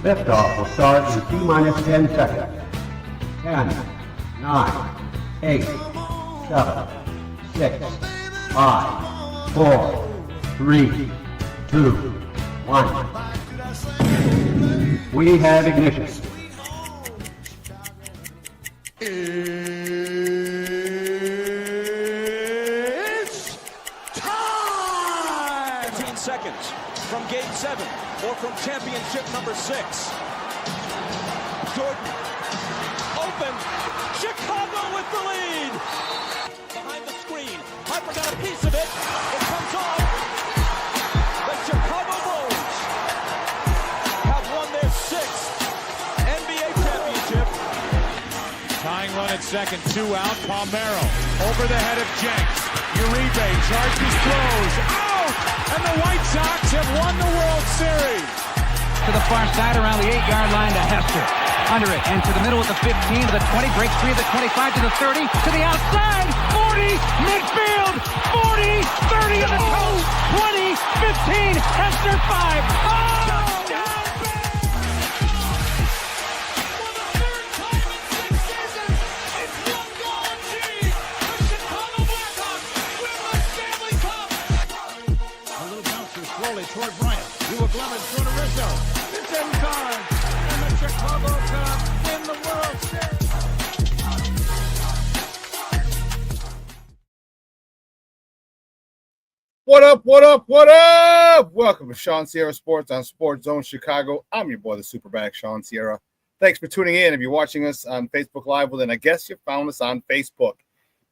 Liftoff will start in T-minus 10 seconds. 10, 9, 8, 7, 6, 5, 4, 3, 2, 1. We have ignition. It's time! 15 seconds from game 7 or from championship number 6. Jordan, open, Chicago with the lead! Behind the screen, Harper got a piece of it, it comes off. The Chicago Bulls have won their 6th NBA championship. Tying run at second, 2 out, Palmero over the head of Jenks. Uribe charges, throws, out! And the White Sox have won the World Series. To the far side around the 8-yard line to Hester. Under it, and to the middle with the 15, to the 20, breaks 3 of the 25, to the 30, to the outside, 40, midfield, 40, 30 to the coast, 20, 15, Hester 5. Oh! Toward Bryant, to a Clemens, throw to Rizzo. It's in time, and the Chicago Cubs win the World Series. What up, what up, what up? Welcome to ShawnSierraSports on Sports Zone Chicago. I'm your boy, the SuperBack, Shawn Sierra. Thanks for tuning in. If you're watching us on Facebook Live, well, then I guess you found us on Facebook.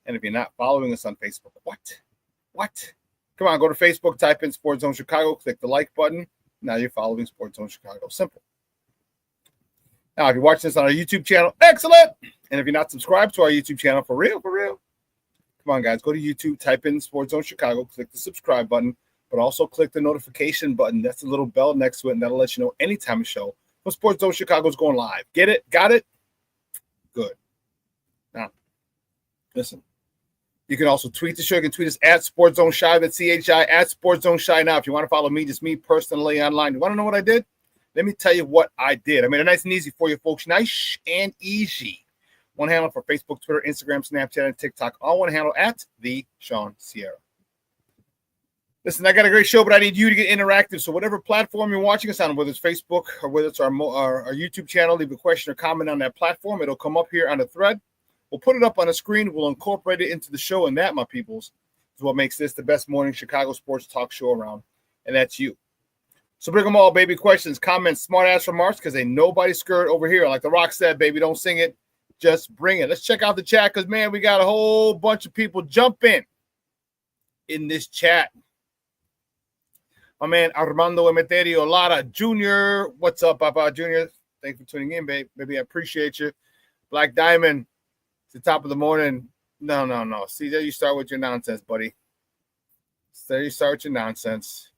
And if you're not following us on Facebook, what? Come on, go to Facebook, type in Sports Zone Chicago, click the like button. Now you're following Sports Zone Chicago. Simple. Now, if you're watching this on our YouTube channel, excellent. And if you're not subscribed to our YouTube channel, for real, come on, guys, go to YouTube, type in Sports Zone Chicago, click the subscribe button, but also click the notification button. That's the little bell next to it, and that'll let you know anytime a show when Sports Zone Chicago is going live. Get it? Got it? Good. Now, listen. You can also tweet the show. You can tweet us at SportsZoneShy, that's CHI, at SportsZoneShy. Now, if you want to follow me, just me personally online, you want to know what I did? Let me tell you what I did. I made it nice and easy for you folks. Nice and easy. One handle for Facebook, Twitter, Instagram, Snapchat, and TikTok. All one handle at the Shawn Sierra. Listen, I got a great show, but I need you to get interactive. So whatever platform you're watching us on, whether it's Facebook or whether it's our YouTube channel, leave a question or comment on that platform. It'll come up here on the thread. We'll put it up on the screen. We'll incorporate it into the show, and that, my peoples, is what makes this the best morning Chicago sports talk show around, and that's you. So bring them all, baby. Questions, comments, smart-ass remarks, because ain't nobody scared over here. Like The Rock said, baby, don't sing it. Just bring it. Let's check out the chat because, man, we got a whole bunch of people jumping in this chat. My man, Armando Emeterio Lara Jr. What's up, Papa Jr.? Thanks for tuning in, babe. Baby, I appreciate you. Black Diamond. The top of the morning. No. See, there you start with your nonsense, buddy. There you start with your nonsense.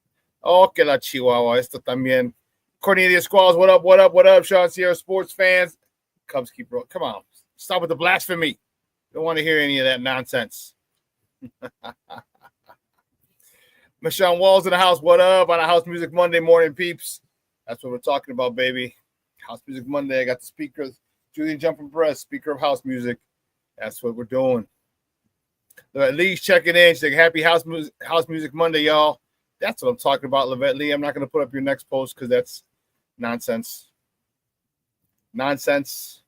Oh, que la chihuahua. Esto también. Cornelius Squalls, what up? ShawnSierraSports fans. Cubs keep rolling. Come on. Stop with the blasphemy. Don't want to hear any of that nonsense. Michelle Walls in the house. What up on a House Music Monday morning, peeps? That's what we're talking about, baby. House Music Monday. I got the speakers. Julian Jumping Breast, speaker of house music. That's what we're doing. Levette Lee's checking in. She's like, happy House Music Monday, y'all. That's what I'm talking about, Levette Lee. I'm not going to put up your next post because that's nonsense. Nonsense.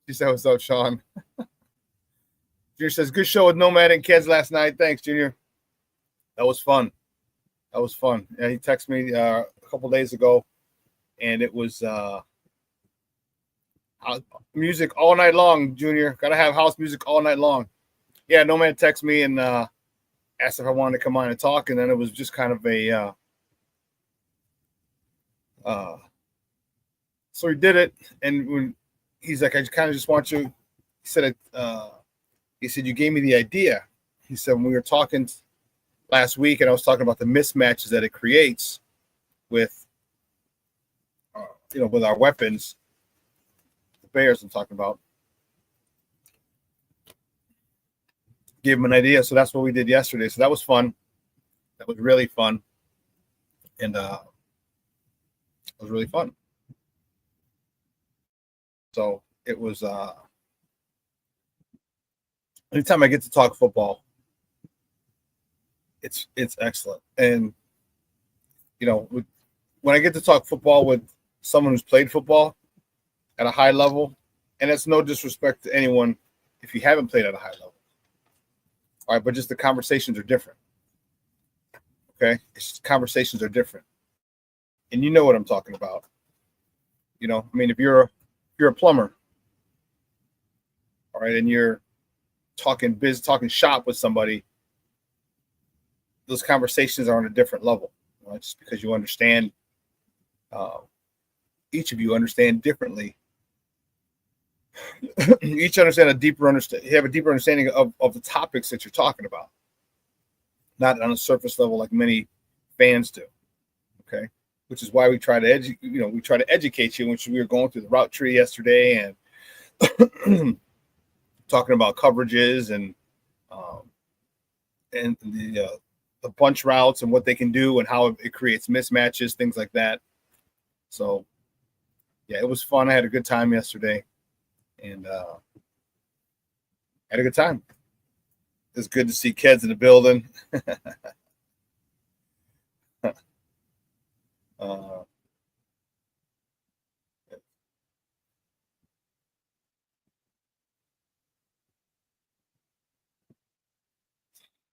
She said, what's up, Shawn? Junior says, good show with Nomad and Kids last night. Thanks, Junior. That was fun. Yeah, he texted me a couple days ago. And it was music all night long, Junior. Got to have house music all night long. Yeah, no man texted me and asked if I wanted to come on and talk. And then it was just kind of a so he did it. And when he's like, I kind of just want you. He said, you gave me the idea. He said, when we were talking last week and I was talking about the mismatches that it creates with, with our weapons, the Bears I'm talking about. Give them an idea. So that's what we did yesterday. So that was fun. That was really fun. And it was really fun. So it was anytime I get to talk football, it's excellent. And when I get to talk football with someone who's played football at a high level, and it's no disrespect to anyone if you haven't played at a high level. All right, but just the conversations are different. Okay? Conversations are different. And you know what I'm talking about. If you're a plumber, all right, and you're talking shop with somebody, those conversations are on a different level. Just because you understand, each of you understand differently. Each understand you have a deeper understanding of the topics that you're talking about, not on a surface level like many fans do. Okay, which is why we try to educate you. Which we were going through the route tree yesterday and talking about coverages and the bunch routes and what they can do and how it creates mismatches, things like that. So, yeah, it was fun. I had a good time yesterday, and had a good time. It's good to see kids in the building.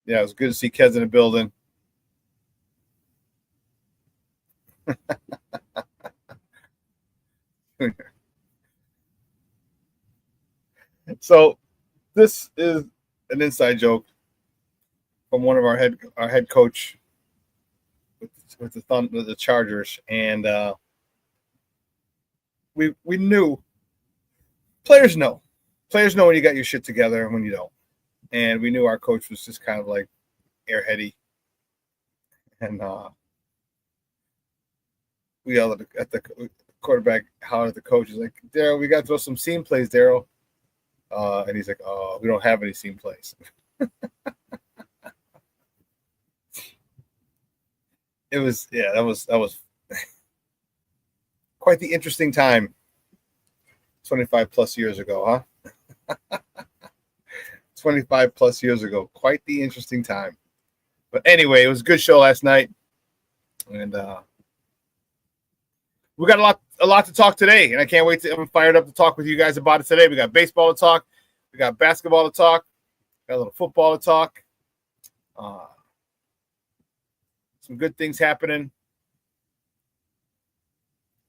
Yeah, it was good to see kids in the building. So this is an inside joke from one of our head coach with the Chargers, and we knew players know when you got your shit together and when you don't. And we knew our coach was just kind of like airheady. And we yelled at the quarterback, hollered at the coach. He's like, Daryl, we got to throw some seam plays, Daryl. And he's like, oh, we don't have any seam plays. That was quite the interesting time 25 plus years ago, huh? 25 plus years ago. Quite the interesting time. But anyway, it was a good show last night. And we got a lot to talk today. And I can't wait I'm fired up to talk with you guys about it today. We got baseball to talk. We got basketball to talk. Got a little football to talk. Some good things happening.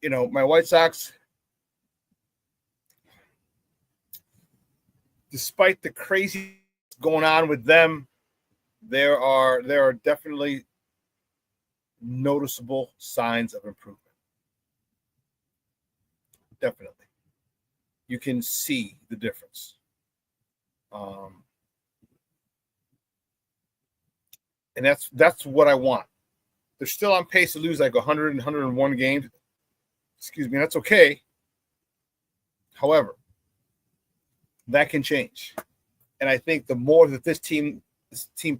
My White Sox, despite the crazy going on with them, there are definitely noticeable signs of improvement. Definitely. You can see the difference. And that's what I want. They're still on pace to lose like 100 and 101 games. Excuse me, that's okay. However, that can change. And I think the more that this team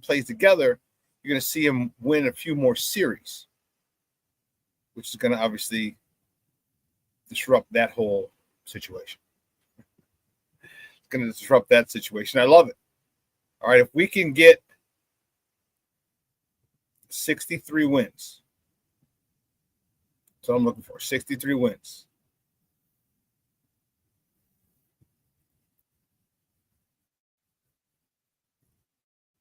plays together, you're going to see them win a few more series, which is going to obviously disrupt that whole situation. It's going to disrupt that situation. I love it. All right, if we can get 63 wins. That's what I'm looking for, 63 wins.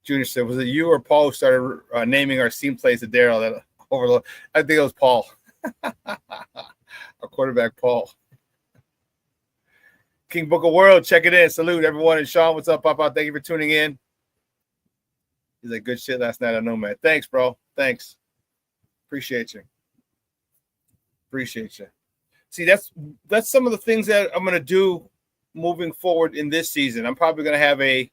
Junior said, was it you or Paul who started naming our seam plays to Daryl? That overload? I think it was Paul. Our quarterback, Paul. King Book of World, check it in. Salute everyone. And Shawn, what's up, Papa? Thank you for tuning in. He's like, good shit last night. I know, man. Thanks, bro. Thanks. Appreciate you. See, that's some of the things that I'm going to do moving forward in this season. I'm probably going to have an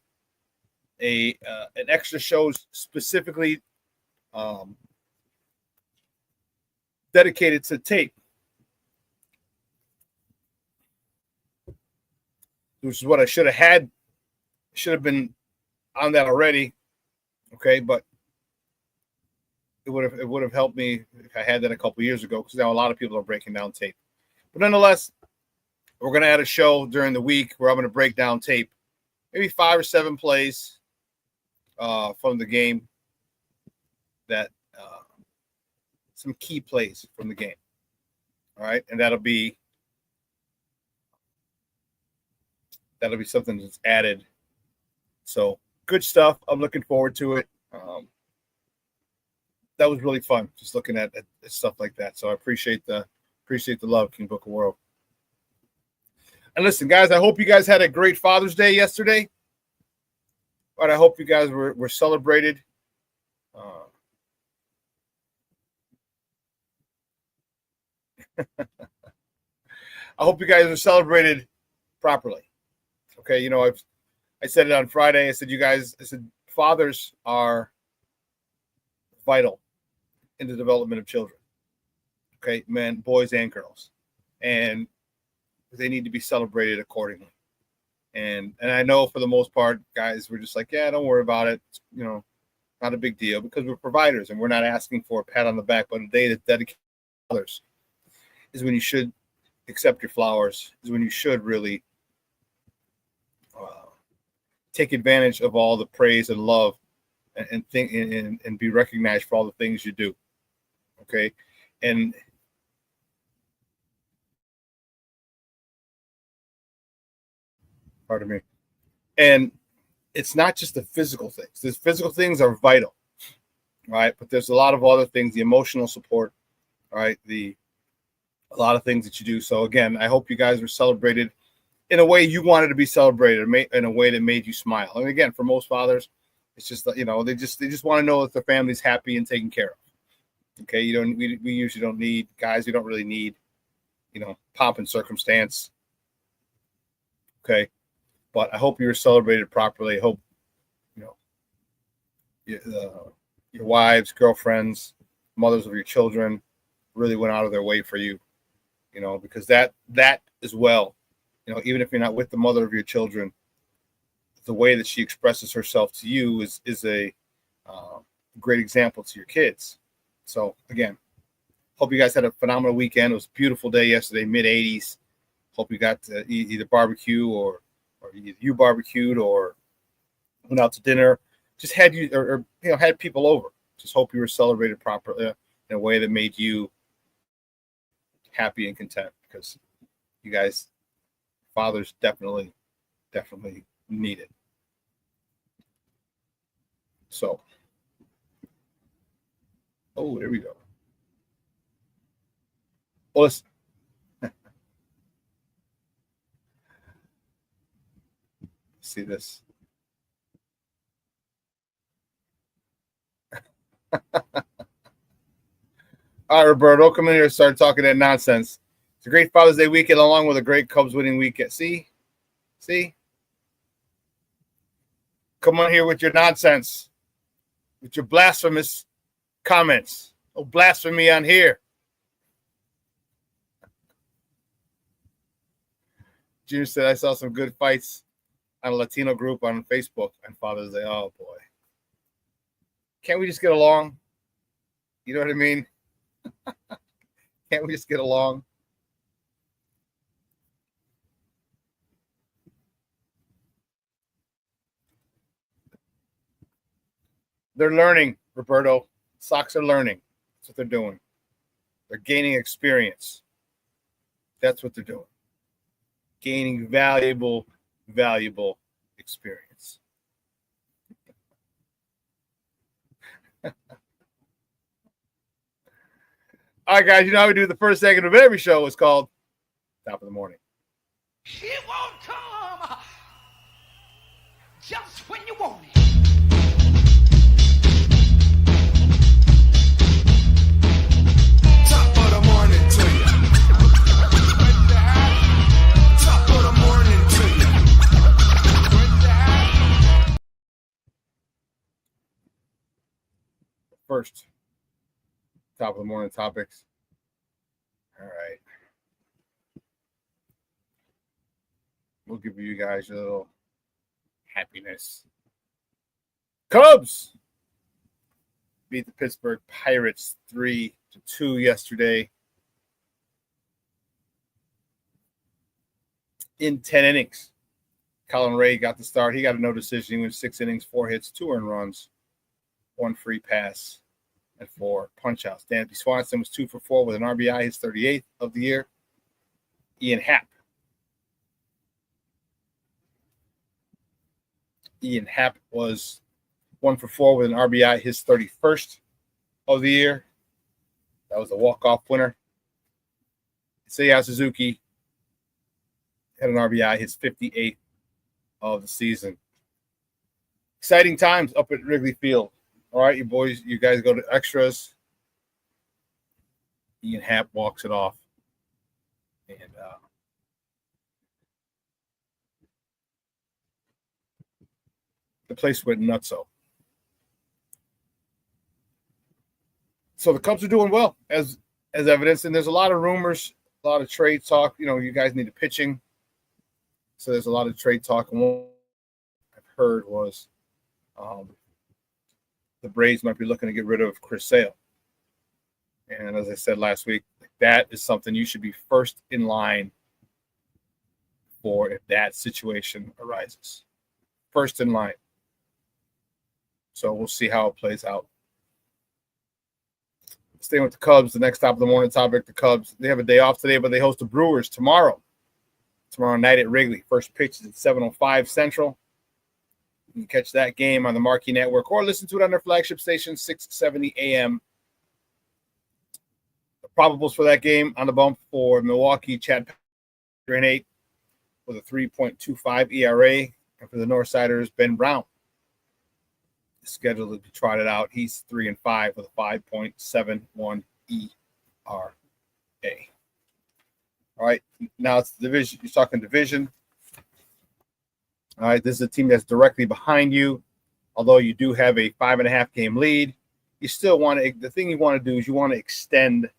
extra show specifically dedicated to tape, which is what I should have been on that already. Okay, but it would have helped me if I had that a couple years ago, because now a lot of people are breaking down tape. But nonetheless, we're going to add a show during the week where I'm going to break down tape, maybe 5 or 7 plays from the game, that some key plays from the game. All right, and that'll be something that's added. So good stuff. I'm looking forward to it. That was really fun, just looking at stuff like that. So I appreciate the love, King Book of World. And listen, guys, I hope you guys had a great Father's Day yesterday. But I hope you guys were celebrated. I hope you guys were celebrated properly. Okay, you know, I said it on Friday. I said, fathers are vital in the development of children. Okay, men, boys and girls. And they need to be celebrated accordingly. And I know for the most part, guys, we're just like, yeah, don't worry about it. It's, you know, not a big deal, because we're providers and we're not asking for a pat on the back. But a day that's dedicated to others is when you should accept your flowers, is when you should really take advantage of all the praise and love and think and be recognized for all the things you do. Okay. And pardon me. And it's not just the physical things. The physical things are vital, right? But there's a lot of other things, the emotional support, right? A lot of things that you do. So again, I hope you guys were celebrated in a way you wanted to be celebrated, in a way that made you smile. And again, for most fathers, it's just, you know, they just want to know that their family's happy and taken care of. Okay, we usually don't need, guys, we don't really need, you know, pomp and circumstance. Okay, but I hope you were celebrated properly. I hope, you know, your wives, girlfriends, mothers of your children really went out of their way for you, you know, because that as well, you know, even if you're not with the mother of your children, the way that she expresses herself to you is a great example to your kids. So again, hope you guys had a phenomenal weekend. It was a beautiful day yesterday, mid-80s. Hope you got to either barbecue or either you barbecued or went out to dinner. Just had you or you know, had people over. Just hope you were celebrated properly in a way that made you happy and content, because you guys, fathers, definitely need it. So, oh, there we go. Well, let's see this. All right, Roberto, come in here and start talking that nonsense. It's a great Father's Day weekend along with a great Cubs winning weekend. See? Come on here with your nonsense, with your blasphemous comments. Oh, blasphemy on here. Junior said, I saw some good fights on a Latino group on Facebook on Father's Day. Oh, boy. Can't we just get along? You know what I mean? Can't we just get along? They're learning, Roberto. Sox are learning. That's what they're doing. They're gaining experience. That's what they're doing. Gaining valuable experience. All right, guys, you know how we do the first segment of every show. It's called Top of the Morning. It won't come just when you want it. Top of the morning to you. Top of the morning to you. First, top of the morning topics. All right. We'll give you guys a little happiness. Cubs beat the Pittsburgh Pirates 3-2 yesterday in 10 innings. Colin Ray got the start. He got a no decision. He went 6 innings, 4 hits, 2 earned runs, 1 free pass, and 4 punch-outs. Dansby Swanson was 2 for 4 with an RBI, his 38th of the year. Ian Happ was 1 for 4 with an RBI, his 31st of the year. That was a walk-off winner. Seiya Suzuki had an RBI, his 58th of the season. Exciting times up at Wrigley Field. All right, you boys, you guys go to extras. Ian Happ walks it off. And the place went nutso. So the Cubs are doing well, as evidenced, and there's a lot of rumors, a lot of trade talk. You know, you guys need a pitching. So there's a lot of trade talk. And what I've heard was the Braves might be looking to get rid of Chris Sale. And as I said last week, that is something you should be first in line for if that situation arises. First in line. So we'll see how it plays out. Staying with the Cubs, the next top of the morning topic, the Cubs, they have a day off today, but they host the Brewers tomorrow night at Wrigley. First pitch is at 7:05 Central. You can catch that game on the Marquee Network or listen to it on their flagship station, 670 AM. The probables for that game on the bump for Milwaukee, Chad Patrick 8 with a 3.25 ERA. And for the Northsiders, Ben Brown is scheduled to be trotted out. He's 3-5 with a 5.71 ERA. All right, now it's the division. You're talking division. All right, this is a team that's directly behind you. Although you do have a 5.5 game lead, you still want to. The thing you want to do is you want to extend.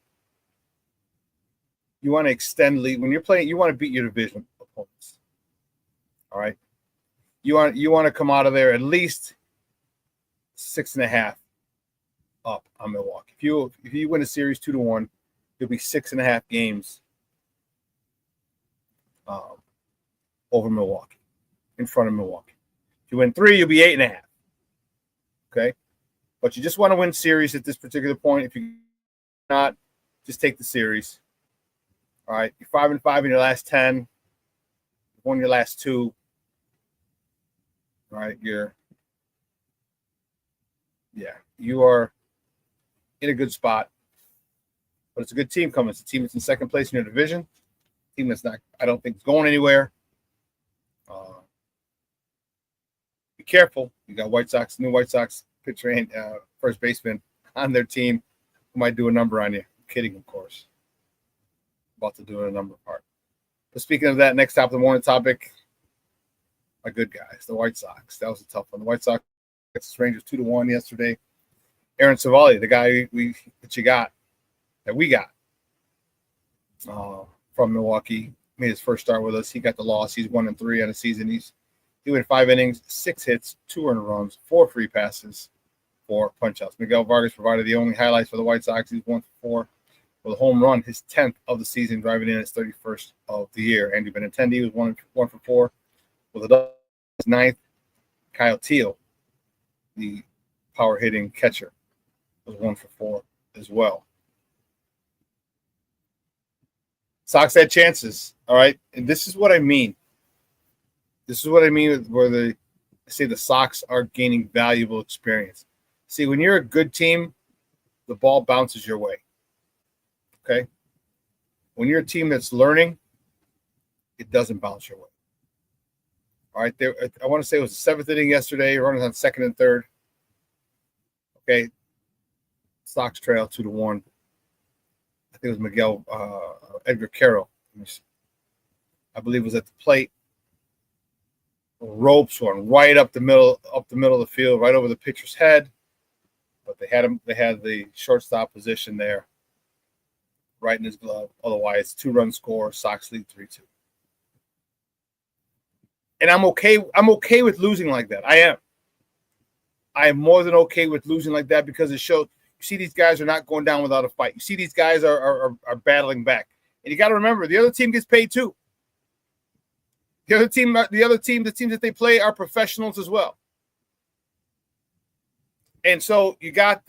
You want to extend lead when you're playing. You want to beat your division opponents. All right, you want to come out of there at least 6.5 up on Milwaukee. If you win a series 2-1, you'll be 6.5 games over Milwaukee, in front of Milwaukee. If you win 3, you'll be 8.5. Okay, but you just want to win series at this particular point. If you not, just take the series. All right, you're 5-5 in your last 10. You've won your last 2. All right, you are in a good spot. But it's a good team coming. It's a team that's in second place in your division. A team that's not, I don't think, is going anywhere. Be careful. You got new White Sox pitcher and first baseman on their team who might do a number on you. I'm kidding, of course. About to do a number part. But speaking of that, next top of the morning topic, my good guys, the White Sox. That was a tough one. The White Sox against the Rangers 2-1 yesterday. Aaron Savali, the guy that we got from Milwaukee, made his first start with us. He got the loss. He's 1-3 on the season. He went 5 innings, 6 hits, 2 earned runs, 4 free passes, 4 punch-outs. Miguel Vargas provided the only highlights for the White Sox. He's 1 for 4 with a home run, his 10th of the season, driving in his 31st of the year. Andy Benintendi was 1 for 4 with a double, his 9th. Kyle Teal, the power-hitting catcher, was 1 for 4 as well. Sox had chances, all right? And this is what I mean. This is what I mean where I say the Sox are gaining valuable experience. See, when you're a good team, the ball bounces your way, okay? When you're a team that's learning, it doesn't bounce your way. All right, I want to say it was the 7th inning yesterday, runners on 2nd and 3rd. Okay, Sox trail 2-1. I think it was Edgar Carroll. I believe it was at the plate. Ropes went right up the middle of the field, right over the pitcher's head. But they had the shortstop position there, right in his glove. Otherwise, 2-run score. Sox lead 3-2. And I'm okay with losing like that. I am. I am more than okay with losing like that because it shows you see these guys are not going down without a fight. You see these guys are battling back. And you got to remember, the other team gets paid too. The teams that they play are professionals as well. And so you got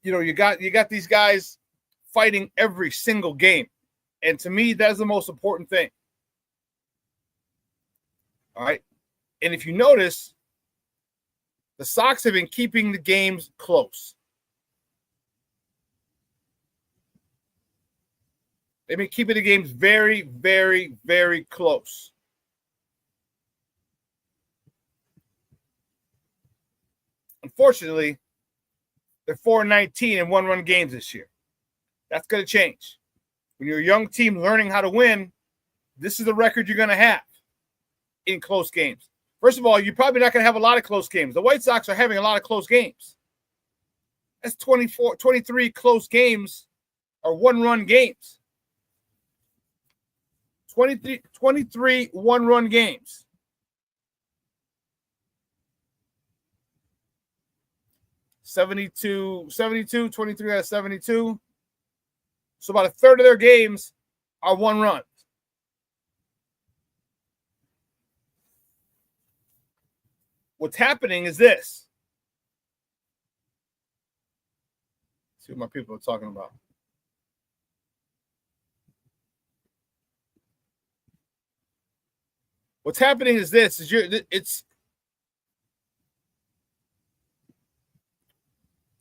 you got these guys fighting every single game. And to me, that's the most important thing. All right. And if you notice, the Sox have been keeping the games close. They've been keeping the games very, very, very close. Unfortunately, they're 4-19 in one-run games this year. That's going to change. When you're a young team learning how to win, this is the record you're going to have in close games. First of all, you're probably not going to have a lot of close games. The White Sox are having a lot of close games. That's 23 close games are one-run games. 23 one-run games. 72, 23 out of 72. So about a third of their games are one run. What's happening is this. Let's see what my people are talking about. What's happening is this.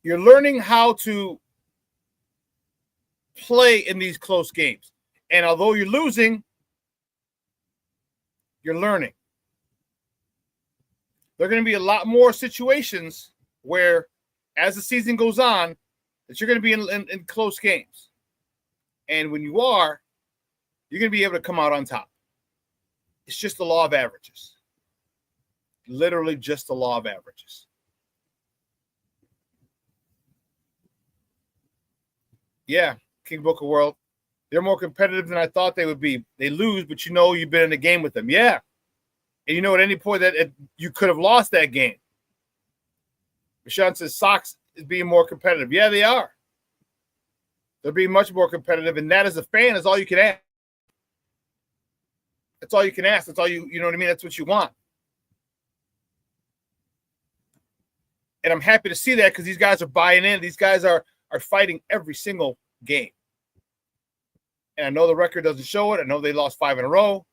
You're learning how to play in these close games. And although you're losing, you're learning. There are going to be a lot more situations where, as the season goes on, that you're going to be in close games. And when you are, you're going to be able to come out on top. It's just the law of averages. Literally just the law of averages. Yeah, King Booker World. They're more competitive than I thought they would be. They lose, but you've been in a game with them. Yeah. And at any point that you could have lost that game. Shawn says Sox is being more competitive. Yeah, they are. They're being much more competitive, and that as a fan is all you can ask. That's all you can ask. That's all you know what I mean? That's what you want. And I'm happy to see that because these guys are buying in. These guys are fighting every single game. And I know the record doesn't show it. I know they lost 5 in a row.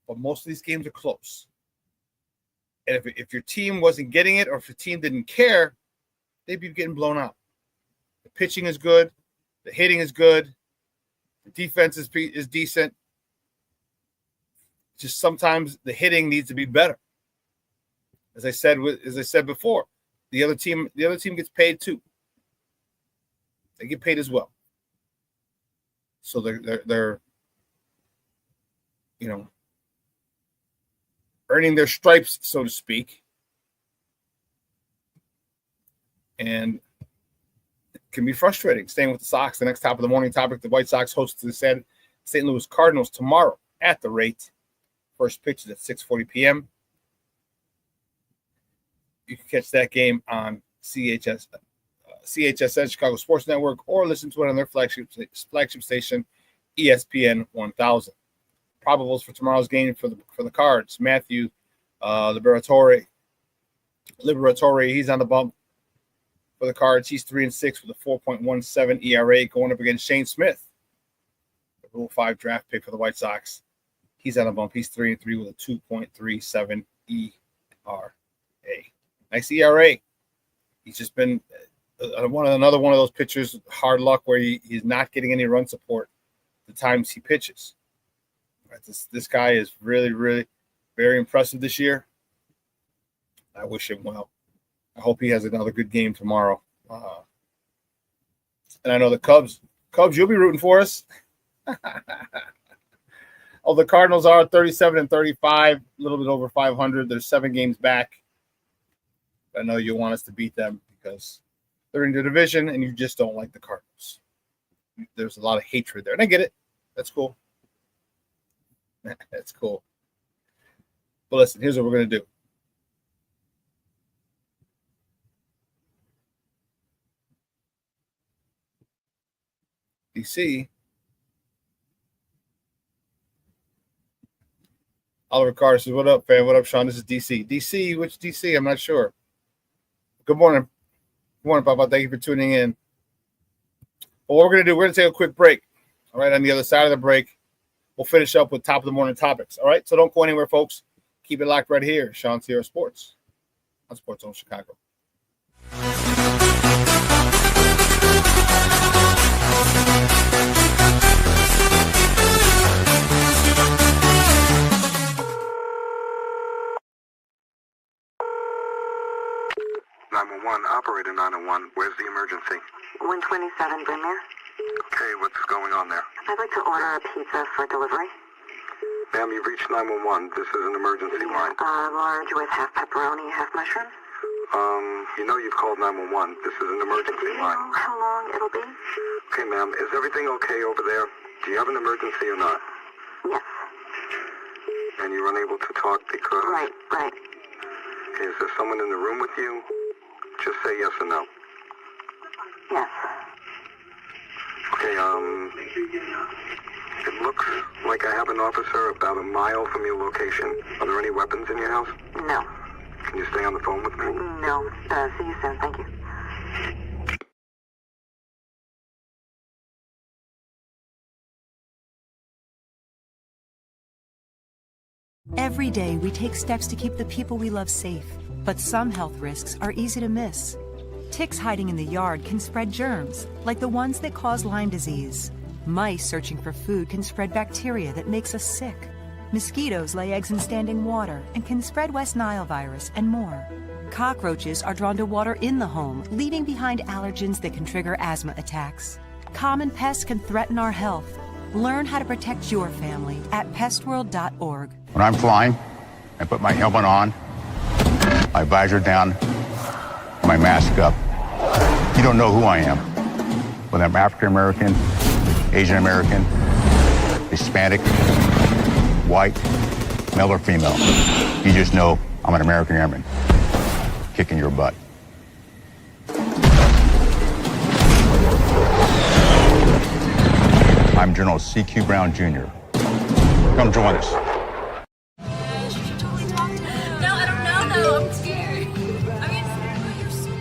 But most of these games are close. And if your team wasn't getting it or if your team didn't care, they'd be getting blown out. The pitching is good. The hitting is good. The defense is decent. Just sometimes the hitting needs to be better. As I said before, the other team gets paid too. They get paid as well. So they're earning their stripes, so to speak. And it can be frustrating. Staying with the Sox, the next top of the morning topic, the White Sox host the St. Louis Cardinals tomorrow at the rate. First pitch is at 6:40 p.m. You can catch that game on CHSN, Chicago Sports Network, or listen to it on their flagship station, ESPN 1000. Probables for tomorrow's game for the Cards. Matthew Liberatore, he's on the bump for the Cards. He's 3-6 with a 4.17 ERA going up against Shane Smith, the Rule 5 draft pick for the White Sox. He's on the bump. He's 3-3 with a 2.37 ERA. Nice ERA. He's just been another one of those pitchers, hard luck, where he's not getting any run support the times he pitches. Right, this guy is really, really very impressive this year. I wish him well. I hope he has another good game tomorrow. And I know the Cubs, you'll be rooting for us. Oh, the Cardinals are 37-35, a little bit over 500. They're 7 games back. I know you want us to beat them because they're in your division and you just don't like the Cardinals. there's a lot of hatred there. And I get it. That's cool. That's cool. But listen, here's what we're going to do. DC. Oliver Carter says, what up, fam? What up, Shawn? This is DC. DC, which DC? I'm not sure. Good morning. Good morning, Papa. Thank you for tuning in. Well, what we're going to do, we're going to take a quick break. All right, on the other side of the break, we'll finish up with top of the morning topics. All right, so don't go anywhere, folks. Keep it locked right here. Shawn Sierra Sports on Sports Zone Chicago. 911, operator 901. Where's the emergency? 127 Brymere. Okay, what's going on there? I'd like to order a pizza for delivery. Ma'am, you've reached 911. This is an emergency line. Large with half pepperoni, half mushrooms. You know you've called 911. This is an emergency Do you line. know how long it'll be? Okay, ma'am, is everything okay over there? Do you have an emergency or not? Yes. And you're unable to talk because... Right. Okay, is there someone in the room with you? Just say yes or no. Yes. Okay, it looks like I have an officer about a mile from your location. Are there any weapons in your house? No. Can you stay on the phone with me? No. See you soon. Thank you. Every day, we take steps to keep the people we love safe, but some health risks are easy to miss. Ticks hiding in the yard can spread germs, like the ones that cause Lyme disease. Mice searching for food can spread bacteria that makes us sick. Mosquitoes lay eggs in standing water and can spread West Nile virus and more. Cockroaches are drawn to water in the home, leaving behind allergens that can trigger asthma attacks. Common pests can threaten our health. Learn how to protect your family at pestworld.org. When I'm flying, I put my helmet on, my visor down, my mask up. You don't know who I am. Whether I'm African American, Asian American, Hispanic, white, male or female. You just know I'm an American airman kicking your butt. I'm General C.Q. Brown Jr. Come join us. No, I don't know though. I'm scared. You're so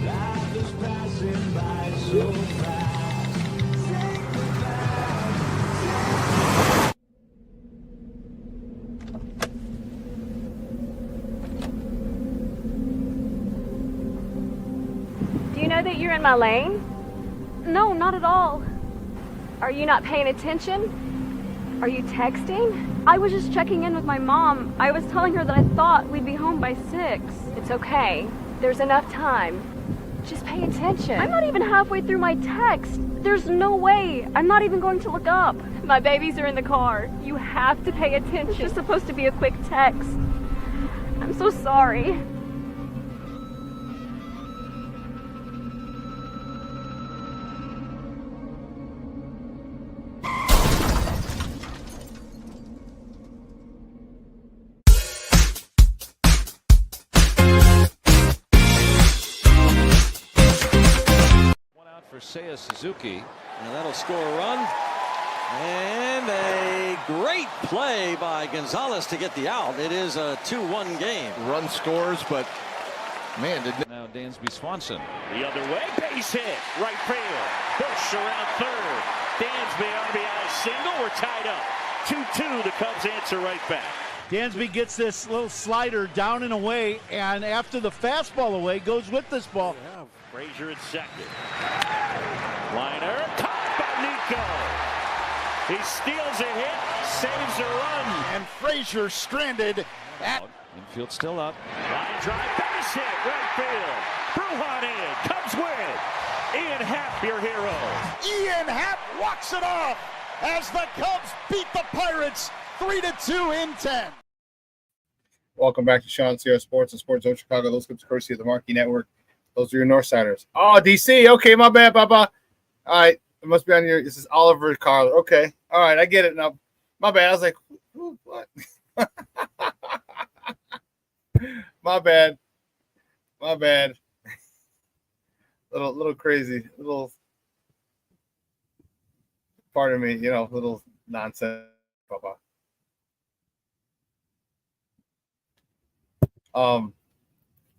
Do you know that you're in my lane? No, not at all. Are you not paying attention? Are you texting? I was just checking in with my mom. I was telling her that I thought we'd be home by 6. It's okay. There's enough time. Just pay attention. I'm not even halfway through my text. There's no way. I'm not even going to look up. My babies are in the car. You have to pay attention. It's just supposed to be a quick text. I'm so sorry. For Seiya Suzuki, and that'll score a run. And a great play by Gonzalez to get the out. It is a 2-1 game. Run scores, but man, didn't. Now Dansby Swanson. The other way, base hit, right field. Push around third. Dansby RBI single. We're tied up. 2-2. The Cubs answer right back. Dansby gets this little slider down and away, and after the fastball away, goes with this ball. Yeah, Frazier at second. Liner, caught by Nico. He steals a hit, saves a run. And Frazier stranded at... Infield still up. Line drive, base hit, right field. Brujan in, Cubs win. Ian Happ, your hero. Ian Happ walks it off as the Cubs beat the Pirates 3-2 in 10. Welcome back to Shawn Sierra Sports and Sports Zone Chicago. Those clips courtesy of the Marquee Network. Those are your Northsiders. Oh, DC. Okay, my bad, Papa. All right. It must be on your. This is Oliver Carler. Okay, all right, I get it now. My bad. I was like, what? My bad. My bad. Little crazy. Little. Pardon me. Little nonsense. Papa.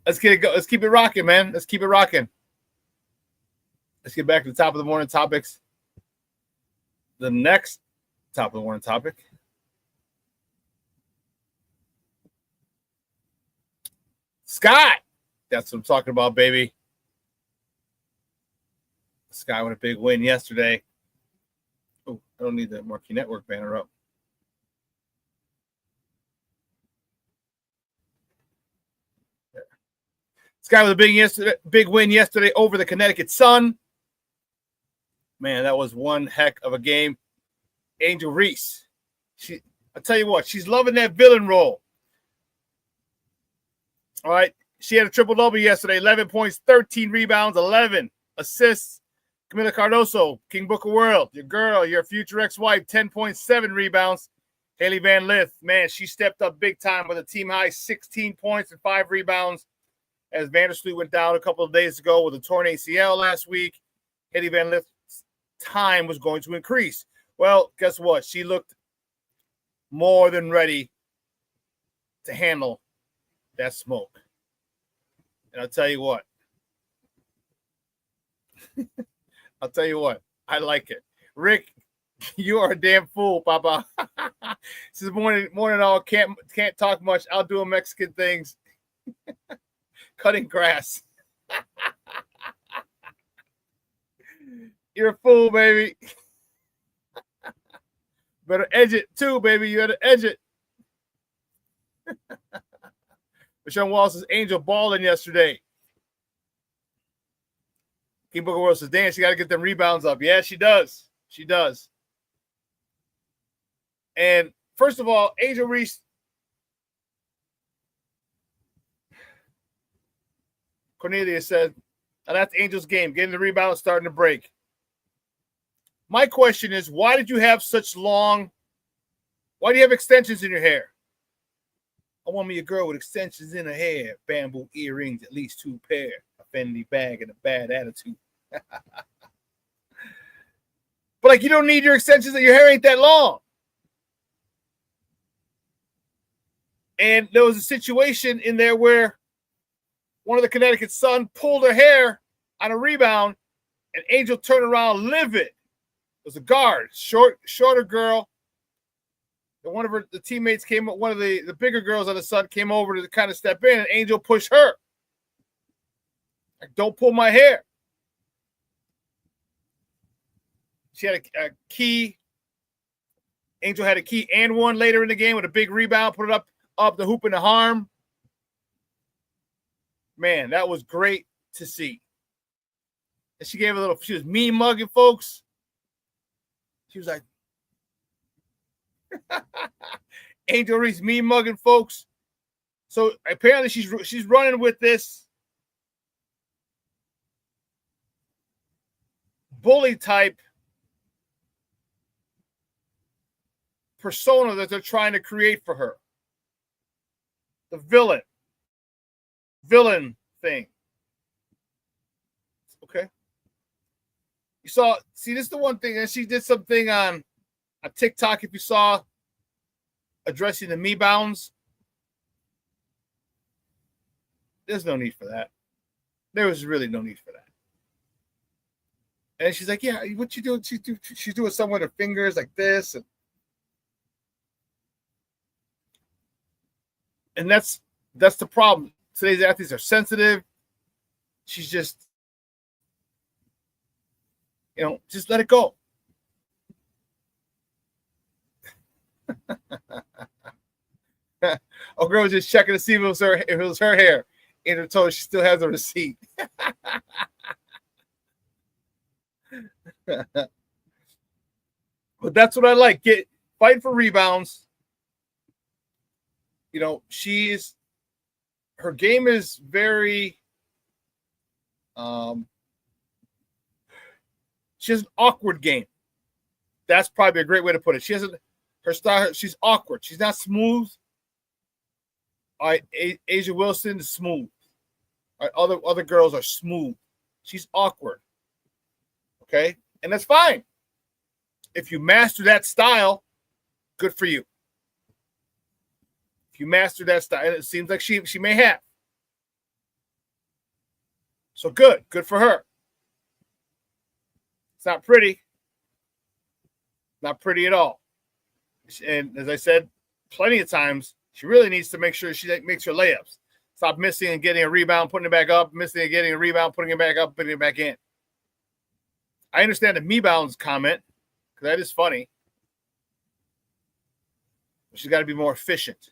Let's get it go. Let's keep it rocking, man. Let's keep it rocking. Let's get back to the top of the morning topics. The next top of the morning topic. Scott. That's what I'm talking about, baby. Sky with a big win yesterday. Oh, I don't need the Marquee Network banner up. There. Sky with a big win yesterday over the Connecticut Sun. Man, that was one heck of a game. Angel Reese. I'll tell you what, she's loving that villain role. All right. She had a triple-double yesterday, 11 points, 13 rebounds, 11 assists. Camila Cardoso, King Booker World, your girl, your future ex-wife, 10.7 rebounds. Haley Van Lith, man, she stepped up big time with a team-high 16 points and 5 rebounds as Vandersloot went down a couple of days ago with a torn ACL last week. Haley Van Lith's time was going to increase. Well, guess what? She looked more than ready to handle that smoke. And I'll tell you what. I like it. Rick, you are a damn fool, Papa. This is morning all. Can't talk much. I'll do Mexican things. Cutting grass. You're a fool, baby. Better edge it too, baby. You better edge it. Michelle Wallace's Angel balling yesterday. King Booker World says, damn, she got to get them rebounds up. Yeah, she does. She does. And first of all, Angel Reese, Cornelia said, and that's Angel's game, getting the rebound, starting to break. My question is, why do you have extensions in your hair? I want me a girl with extensions in her hair, bamboo earrings, at least 2 pair, a Fendi bag, and a bad attitude. But you don't need your extensions, and your hair ain't that long. And there was a situation in there where one of the Connecticut Sun pulled her hair on a rebound, and Angel turned around livid. It was a guard, shorter girl. And one of the teammates came up, one of the bigger girls on the Sun came over to kind of step in, and Angel pushed her. Like, don't pull my hair. She had a key. Angel had a key and one later in the game with a big rebound, put it up the hoop in the harm. Man, that was great to see. And she was mean mugging folks. She was like, Angel Reese mean mugging folks. So apparently she's running with this bully type persona that they're trying to create for her. The villain thing. Okay. This is the one thing, and she did something on TikTok, if you saw, addressing the me bounds. There's no need for that. There was really no need for that. And she's like, yeah, what you doing? She's doing something with her fingers like this. And that's the problem. Today's athletes are sensitive. She's just, just let it go. Oh, girl was just checking to see if it was her hair. And her told she still has a receipt. But that's what I like. Fight for rebounds. Her game is very has an awkward game. That's probably a great way to put it. She has her style. She's awkward. She's not smooth. All right, Asia Wilson is smooth. All right, other girls are smooth. She's awkward. Okay, and that's fine. If you master that style, good for you. If you master that style, and it seems like she may have. So good for her. It's not pretty. Not pretty at all. And as I said plenty of times, she really needs to make sure she makes her layups. Stop missing and getting a rebound, putting it back up, missing and getting a rebound, putting it back up, putting it back in. I understand the me-bounds comment, because that is funny. But she's got to be more efficient.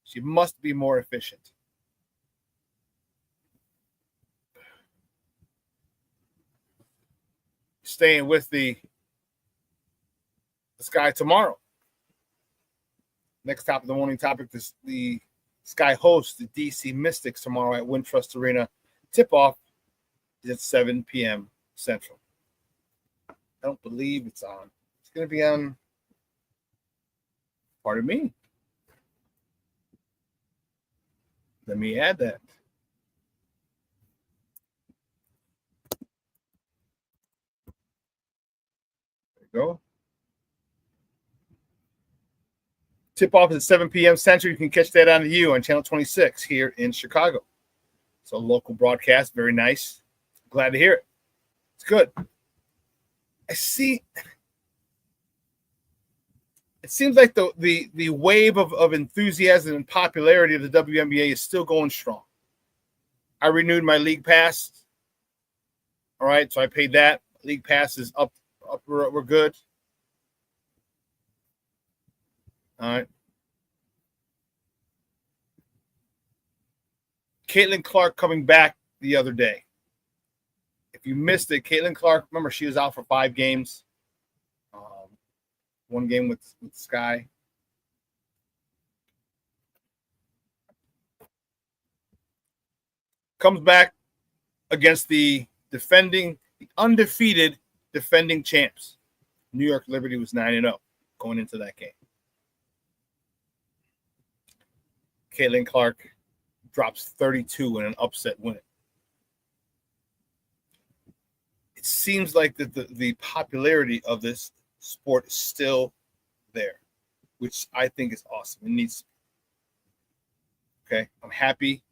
She must be more efficient. Staying with this guy tomorrow. Next top of the morning topic, the Sky hosts the DC Mystics tomorrow at Wintrust Arena. Tip-off is at 7 p.m. Central. I don't believe it's on. It's going to be on, pardon me. Let me add that. There you go. Tip-off is at 7 p.m. Central. You can catch that on on Channel 26 here in Chicago. It's a local broadcast. Very nice. Glad to hear it. It's good. I see. It seems like the wave of enthusiasm and popularity of the WNBA is still going strong. I renewed my league pass. All right, so I paid that. League pass is up. We're good. All right. Caitlin Clark coming back the other day. If you missed it, Caitlin Clark, remember, she was out for 5 games. 1 game with Sky. Comes back against the undefeated defending champs. New York Liberty was 9-0 going into that game. Caitlin Clark drops 32 in an upset win. It seems like the popularity of this sport is still there, which I think is awesome. It needs to be. Okay, I'm happy.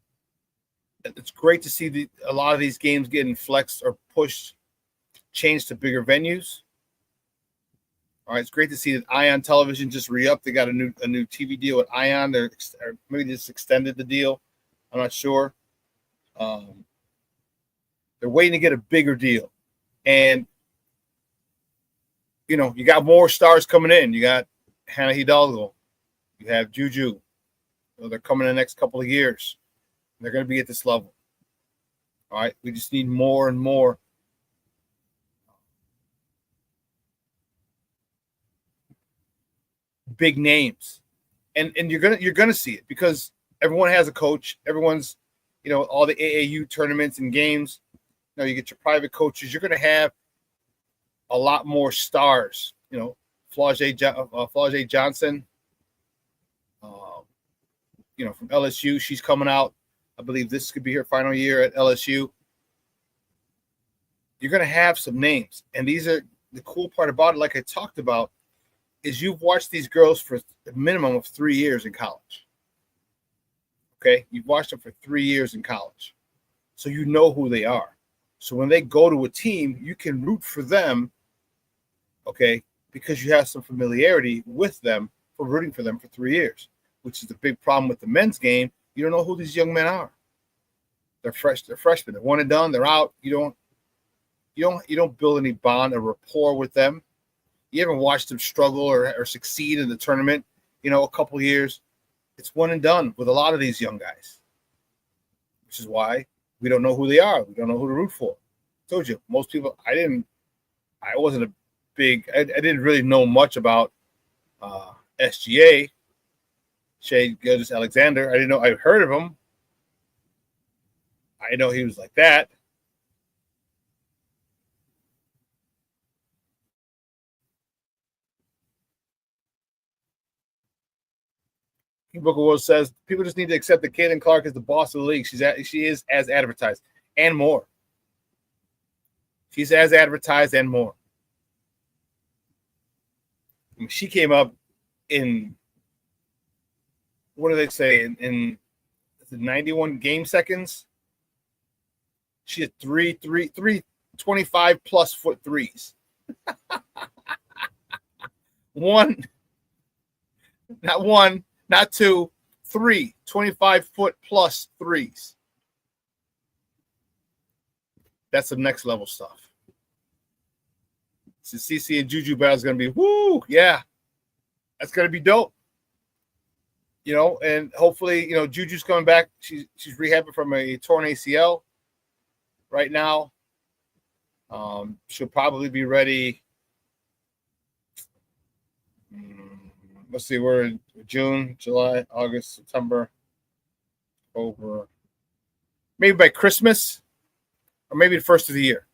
It's great to see a lot of these games getting flexed or pushed, changed to bigger venues. All right, it's great to see that Ion Television just re-upped. They got a new TV deal with Ion. Or maybe just extended the deal. I'm not sure. They're waiting to get a bigger deal. And, you know, you got more stars coming in. You got Hannah Hidalgo. You have Juju. They're coming in the next couple of years. They're going to be at this level. All right, we just need more and more big names, and you're gonna see it because everyone has a coach. Everyone's, all the AAU tournaments and games. You get your private coaches. You're gonna have a lot more stars. Flau'jae Johnson. From LSU, she's coming out. I believe this could be her final year at LSU. You're gonna have some names, and these are the cool part about it. Like I talked about, is you've watched these girls for a minimum of 3 years in college. Okay? You've watched them for 3 years in college. So you know who they are. So when they go to a team, you can root for them, okay, because you have some familiarity with them for rooting for them for 3 years, which is the big problem with the men's game. You don't know who these young men are. They're fresh. They're freshmen. They're one and done. They're out. You don't build any bond or rapport with them. You haven't watched them struggle or succeed in the tournament, a couple of years. It's one and done with a lot of these young guys, which is why we don't know who they are. We don't know who to root for. I told you, most people, I didn't really know much about SGA, Shai Gilgeous-Alexander. I didn't know. I heard of him. I know he was like that. Booker Will says people just need to accept that Caitlin Clark is the boss of the league. She is as advertised and more. She's as advertised and more. I mean, she came up in, what do they say, in 91 game seconds. She had three 25-plus foot threes. Not two, 3 25-foot plus threes. That's some next level stuff. So CC and Juju battle is going to be, woo, yeah. That's going to be dope. You know, and hopefully, you know, Juju's coming back. She's rehabbing from a torn ACL right now. She'll probably be ready. Let's see, we're in June, July, August, September, October. Maybe by Christmas or maybe the first of the year.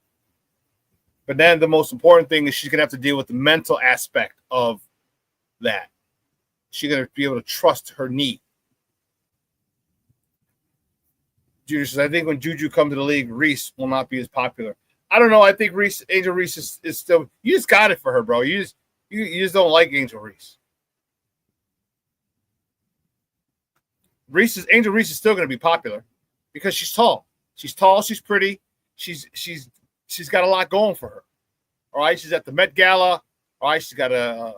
But then the most important thing is she's going to have to deal with the mental aspect of that. She's going to be able to trust her knee. Juju says, I think when Juju comes to the league, Reese will not be as popular. I don't know. I think Angel Reese is still – you just got it for her, bro. You just don't like Angel Reese. Angel Reese is still going to be popular because she's tall. She's tall. She's pretty. She's got a lot going for her. All right. She's at the Met Gala. All right. She's got a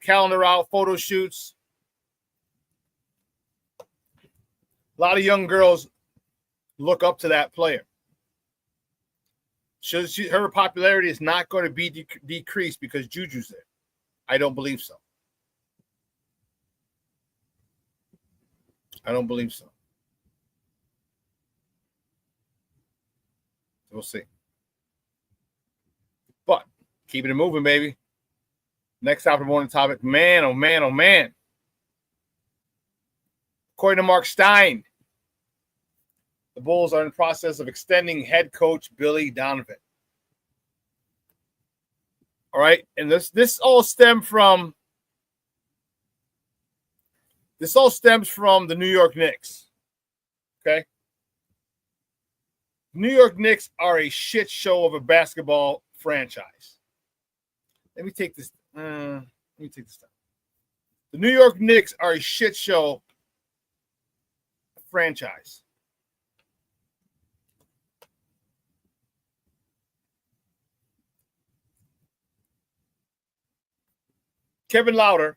calendar out, photo shoots. A lot of young girls look up to that player. Her popularity is not going to be decreased because Juju's there. I don't believe so. I don't believe so. We'll see. But keeping it moving, baby. Next top of the morning topic. Man, oh man, oh man. According to Mark Stein, the Bulls are in the process of extending head coach Billy Donovan. All right, and this all stems from the New York Knicks. Okay? New York Knicks are a shit show of a basketball franchise. Let me take this down. The New York Knicks are a shit show franchise. Kevin Lauder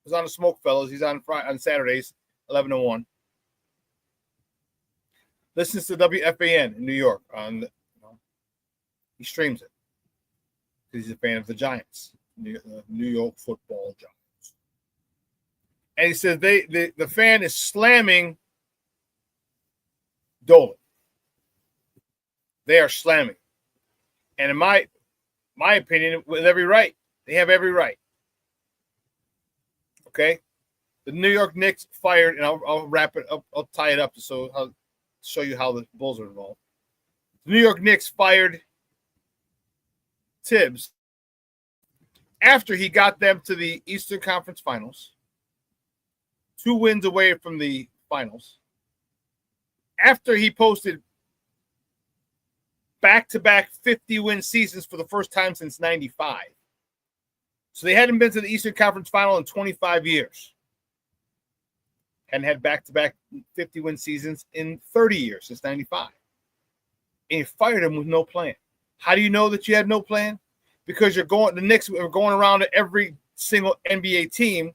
was on the Smoke Fellows. He's on Saturdays, 11 to 1. Listens to WFAN in New York. He streams it because he's a fan of the Giants, the New York Football Giants. And he said the fan is slamming Dolan. They are slamming. And in my opinion, with every right. They have every right. Okay? The New York Knicks fired, and I'll wrap it up. I'll tie it up so I'll show you how the Bulls are involved. The New York Knicks fired Tibbs after he got them to the Eastern Conference Finals, 2 wins away from the finals, after he posted back-to-back 50-win seasons for the first time since 95. So they hadn't been to the Eastern Conference Final in 25 years. Hadn't had back-to-back 50-win seasons in 30 years since 95. And you fired him with no plan. How do you know that you had no plan? Because the Knicks are going around to every single NBA team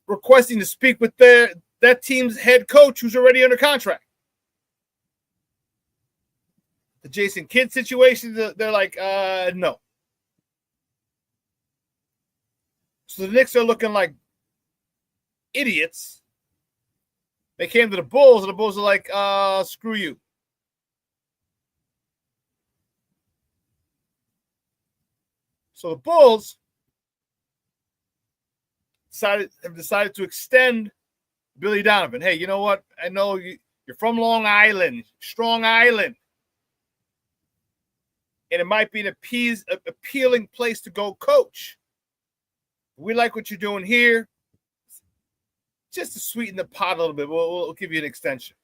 requesting to speak with that team's head coach who's already under contract. The Jason Kidd situation, they're like, no. So the Knicks are looking like idiots. They came to the Bulls, and the Bulls are like, screw you. So the Bulls have decided to extend Billy Donovan. Hey, you know what? I know you're from Long Island, Strong Island. And it might be an appealing place to go coach. We like what you're doing here. just to sweeten the pot a little bit, we'll give you an extension.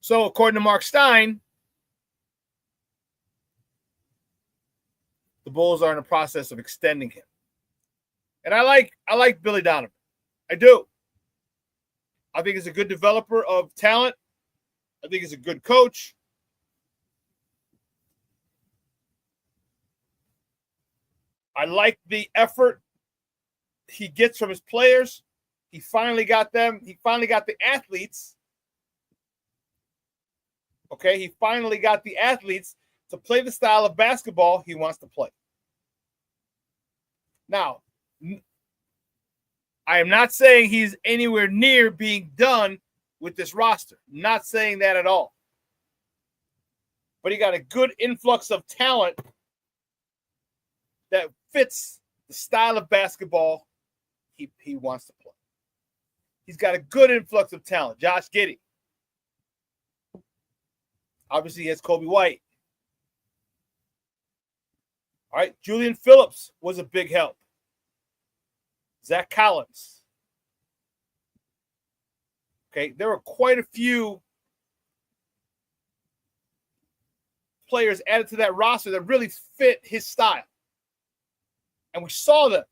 So, according to Mark Stein, the Bulls are in the process of extending him. And I like Billy Donovan. I do. I think he's a good developer of talent. I think he's a good coach. I like the effort he gets from his players. He finally got them. He finally got the athletes. Okay, he finally got the athletes to play the style of basketball he wants to play. Now, I am not saying he's anywhere near being done with this roster. Not saying that at all. But he got a good influx of talent that fits the style of basketball he wants to play. He's got a good influx of talent. Josh Giddey. Obviously, he has Kobe White. All right, Julian Phillips was a big help. Zach Collins. Okay, there were quite a few players added to that roster that really fit his style. And we saw them.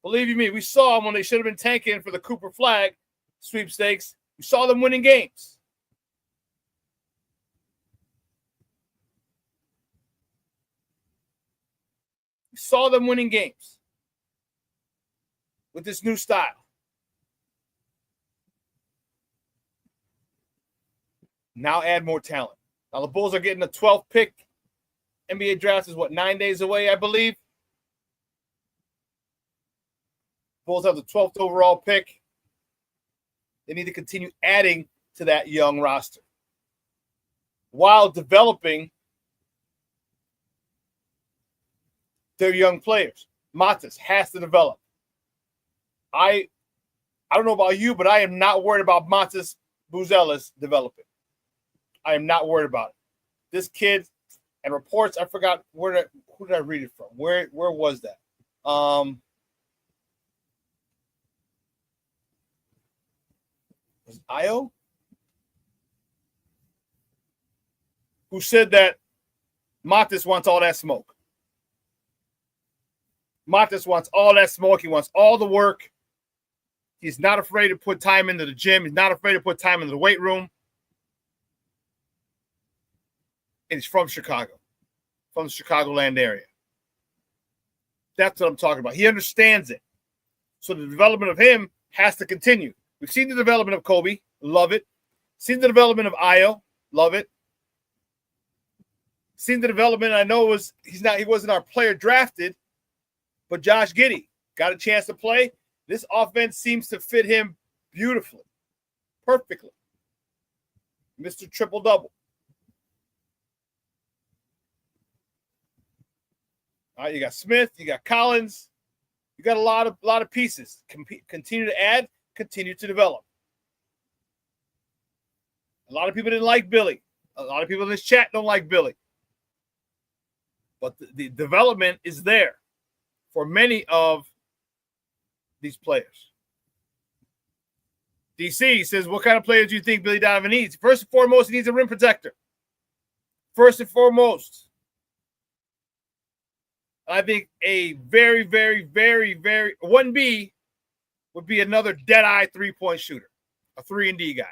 Believe you me, we saw them when they should have been tanking for the Cooper Flag sweepstakes. We saw them winning games. We saw them winning games with this new style. Now add more talent. Now the Bulls are getting the 12th pick. NBA draft is 9 days away, I believe. Bulls have the 12th overall pick. They need to continue adding to that young roster while developing their young players. Matas has to develop. I don't know about you, but I am not worried about Matas Buzelis developing. I am not worried about it. This kid, and reports, I forgot who did I read it from? Where was that? Was it Io? Who said that Matas wants all that smoke. Matas wants all that smoke. He wants all the work. He's not afraid to put time into the gym. He's not afraid to put time into the weight room. And he's from Chicago, from the Chicagoland area. That's what I'm talking about. He understands it. So the development of him has to continue. We've seen the development of Kobe. Love it. Seen the development of Io. Love it. Seen the development. I know he wasn't our player drafted, but Josh Giddey got a chance to play. This offense seems to fit him beautifully, perfectly. Mr. Triple-Double. All right, you got Smith, you got Collins, you got a lot of pieces. Continue to add, continue to develop. A lot of people didn't like Billy. A lot of people in this chat don't like Billy. But the development is there for many of these players. DC says, what kind of players do you think Billy Donovan needs? First and foremost, he needs a rim protector. First and foremost. I think a very, very, very, very 1B would be another dead-eye three-point shooter, a 3-and-D guy.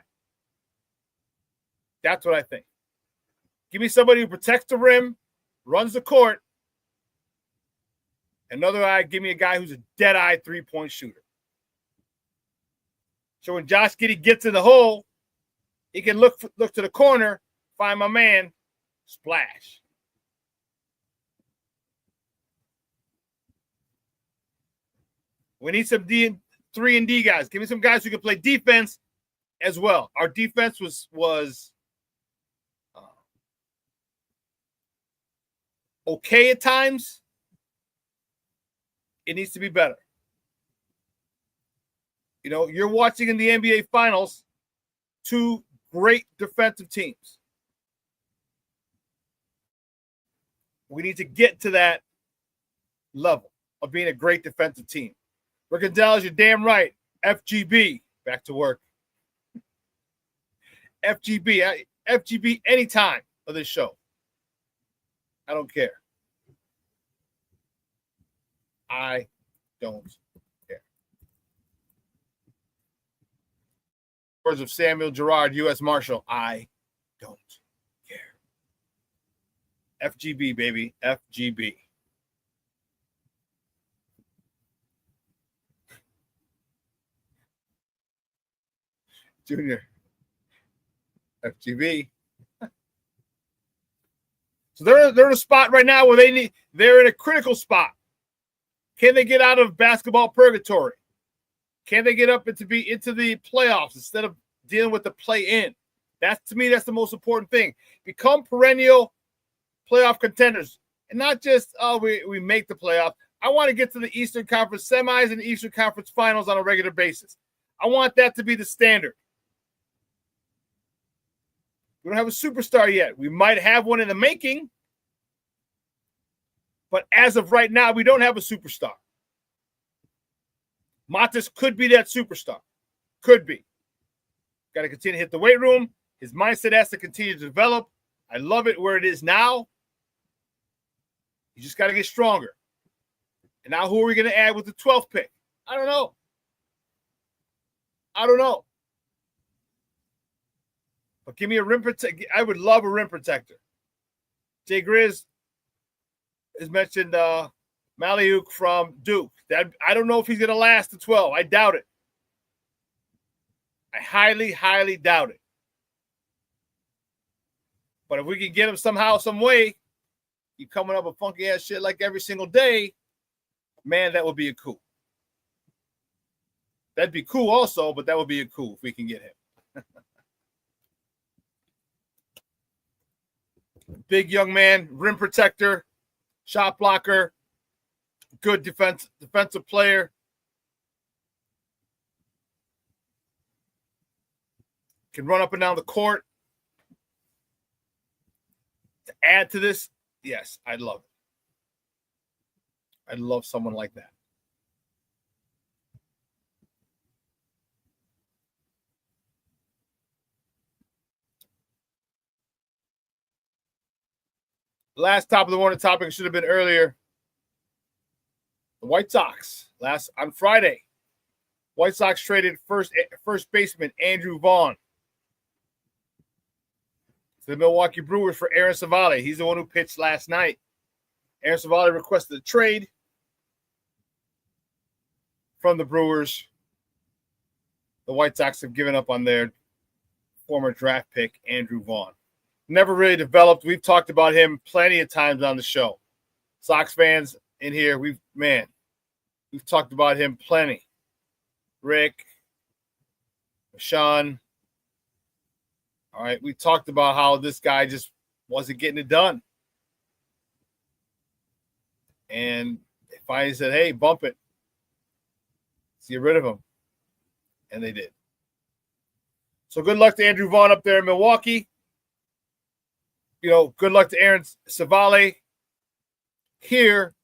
That's what I think. Give me somebody who protects the rim, runs the court. Another eye, give me a guy who's a dead-eye three-point shooter. So when Josh Giddey gets in the hole, he can look to the corner, find my man, splash. We need some 3-and-D guys. Give me some guys who can play defense as well. Our defense was okay at times. It needs to be better. You know, you're watching in the NBA Finals 2 great defensive teams. We need to get to that level of being a great defensive team. Rick and Dallas, you're damn right. FGB, back to work. FGB any time of this show. I don't care. I don't care. Words of Samuel Gerard, U.S. Marshal. I don't care. FGB, baby. FGB. Junior. FGB. So they're in a spot right now where they're in a critical spot. Can they get out of basketball purgatory? Can they get up into the playoffs instead of dealing with the play-in? To me, that's the most important thing. Become perennial playoff contenders. And not just, we make the playoff. I want to get to the Eastern Conference semis and the Eastern Conference finals on a regular basis. I want that to be the standard. We don't have a superstar yet. We might have one in the making. But as of right now, we don't have a superstar. Matas could be that superstar. Could be. Got to continue to hit the weight room. His mindset has to continue to develop. I love it where it is now. You just got to get stronger. And now who are we going to add with the 12th pick? I don't know. But give me a rim protector. I would love a rim protector. Jay Grizz has mentioned Maliuk from Duke. I don't know if he's going to last to 12. I doubt it. I highly, highly doubt it. But if we can get him somehow, some way, you coming up with funky ass shit like every single day, man, that would be a coup. That'd be cool also, but that would be a coup if we can get him. Big young man, rim protector, shot blocker, good defensive player. Can run up and down the court. To add to this, yes, I'd love it. I'd love someone like that. Last top of the morning topic should have been earlier. The White Sox on Friday. White Sox traded first baseman Andrew Vaughn to the Milwaukee Brewers for Aaron Savale. He's the one who pitched last night. Aaron Savale requested a trade from the Brewers. The White Sox have given up on their former draft pick, Andrew Vaughn. Never really developed. We've talked about him plenty of times on the show. Sox fans in here, we've talked about him plenty. Rick, Shawn. All right, we talked about how this guy just wasn't getting it done. And they finally said, hey, bump it. Let's get rid of him. And they did. So good luck to Andrew Vaughn up there in Milwaukee. Good luck to Aaron Savale. Here,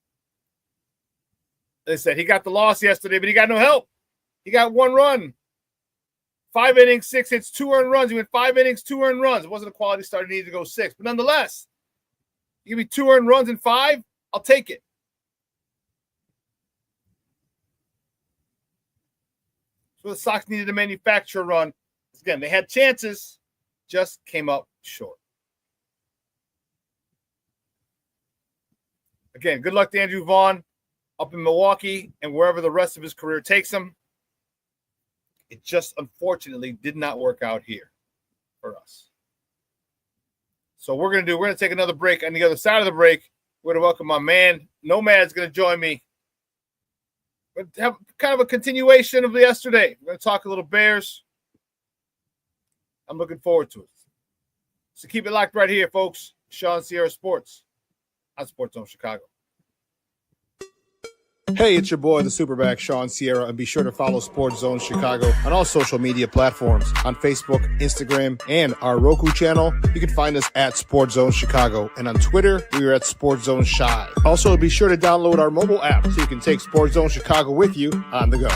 they said he got the loss yesterday, but he got no help. He got 1 run. 5 innings, 6 hits, 2 earned runs. He went 5 innings, 2 earned runs. It wasn't a quality start. He needed to go 6. But nonetheless, you give me 2 earned runs in 5, I'll take it. So the Sox needed to manufacture a run. Again, they had chances, just came up short. Again, good luck to Andrew Vaughn up in Milwaukee and wherever the rest of his career takes him. It just unfortunately did not work out here for us. So we're going to take another break. On the other side of the break, we're going to welcome my man. Nomad's going to join me. We're going to have kind of a continuation of yesterday. We're going to talk a little Bears. I'm looking forward to it. So keep it locked right here, folks. Shawn Sierra Sports on Sports Zone Chicago. Hey, it's your boy, the SuperBack, Shawn Sierra, and be sure to follow Sports Zone Chicago on all social media platforms, on Facebook, Instagram, and our Roku channel. You can find us at Sports Zone Chicago, and on Twitter, we are at Sports Zone Shy. Also, be sure to download our mobile app so you can take Sports Zone Chicago with you on the go.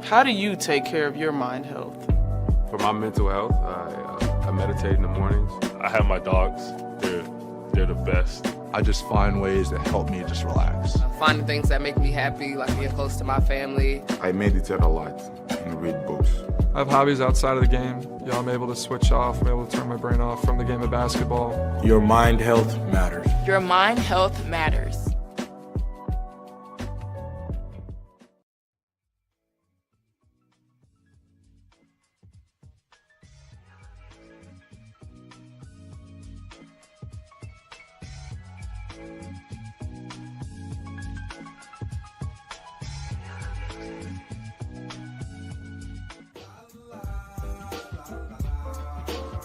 How do you take care of your mind health? For my mental health, I meditate in the mornings. I have my dogs. They're the best. I just find ways that help me just relax. Finding things that make me happy, like being close to my family. I meditate a lot and read books. I have hobbies outside of the game. I'm able to switch off. I'm able to turn my brain off from the game of basketball. Your mind health matters. Your mind health matters.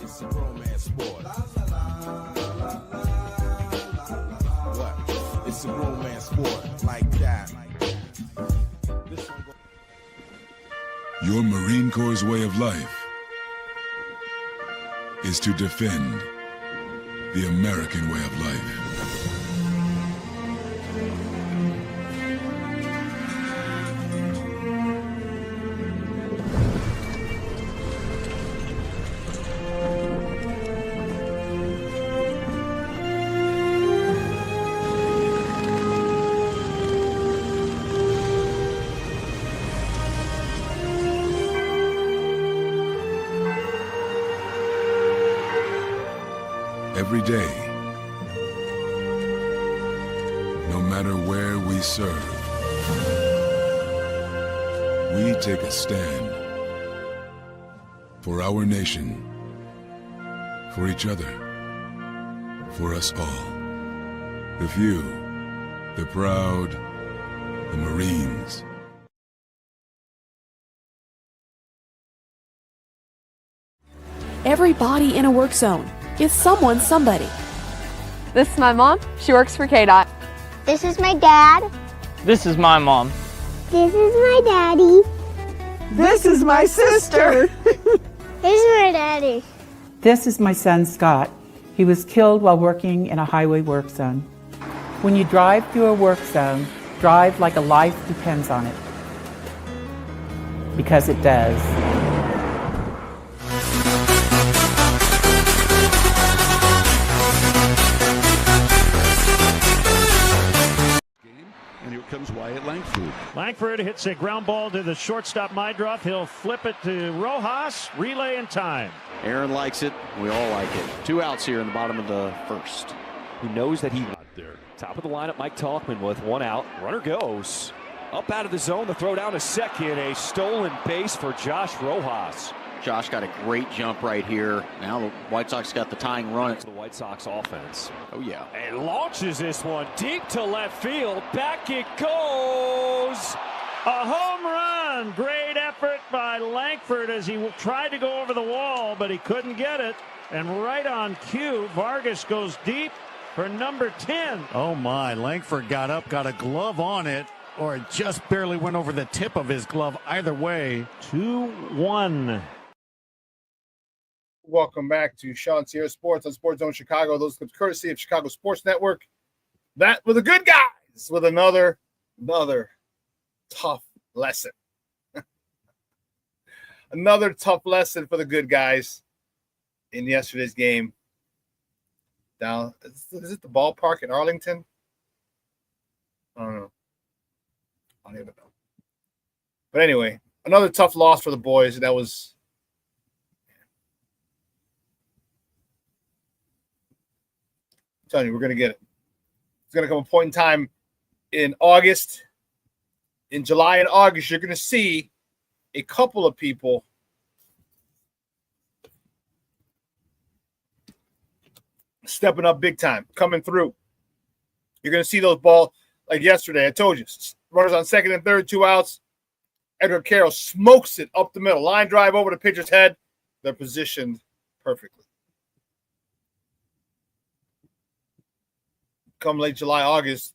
It's a romance sport. What? It's a romance sport like that. Your Marine Corps' way of life is to defend the American way of life. Every day, no matter where we serve, we take a stand for our nation, for each other, for us all. The few, the proud, the Marines. Everybody in a work zone is someone somebody. This is my mom. She works for KDOT. This is my dad. This is my mom. This is my daddy. This is my sister. This is my daddy. This is my son, Scott. He was killed while working in a highway work zone. When you drive through a work zone, drive like a life depends on it. Because it does. And here comes Wyatt Langford. Langford hits a ground ball to the shortstop Mydroth. He'll flip it to Rojas. Relay in time. Aaron likes it. We all like it. 2 outs here in the bottom of the first. Who knows that he out there. Top of the lineup, Mike Talkman with 1 out. Runner goes. Up out of the zone, the throw down to second. A stolen base for Josh Rojas. Josh got a great jump right here. Now the White Sox got the tying run. The White Sox offense. Oh, yeah. And launches this one deep to left field. Back it goes. A home run. Great effort by Langford as he tried to go over the wall, but he couldn't get it. And right on cue, Vargas goes deep for number 10. Oh, my. Langford got up, got a glove on it, or it just barely went over the tip of his glove. Either way, 2-1. Welcome back to ShawnSierraSports on Sports Zone Chicago. Those are courtesy of Chicago Sports Network. That were the good guys with another tough lesson. Another tough lesson for the good guys in yesterday's game. Down, is it the ballpark in Arlington? I don't know. I don't even know. But anyway, another tough loss for the boys. That was. I'm telling you, we're going to get it. It's going to come a point in time in August. In July and August, you're going to see a couple of people stepping up big time, coming through. You're going to see those balls like yesterday. I told you, runners on second and third, 2 outs. Edgar Carroll smokes it up the middle. Line drive over the pitcher's head. They're positioned perfectly. come late July, August,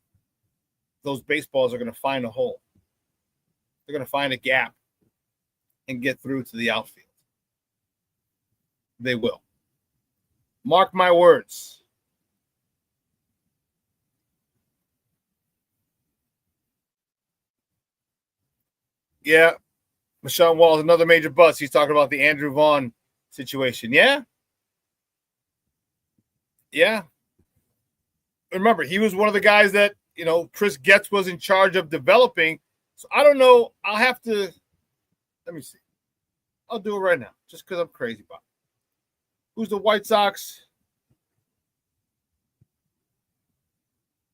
those baseballs are going to find a hole. They're going to find a gap and get through to the outfield. They will. Mark my words. Yeah, Michelle Wall is another major bust. He's talking about the Andrew Vaughn situation. Yeah. Yeah. Remember, he was one of the guys that, Chris Getz was in charge of developing. So I don't know. I'll have to, let me see. I'll do it right now just because I'm crazy about it. Who's the White Sox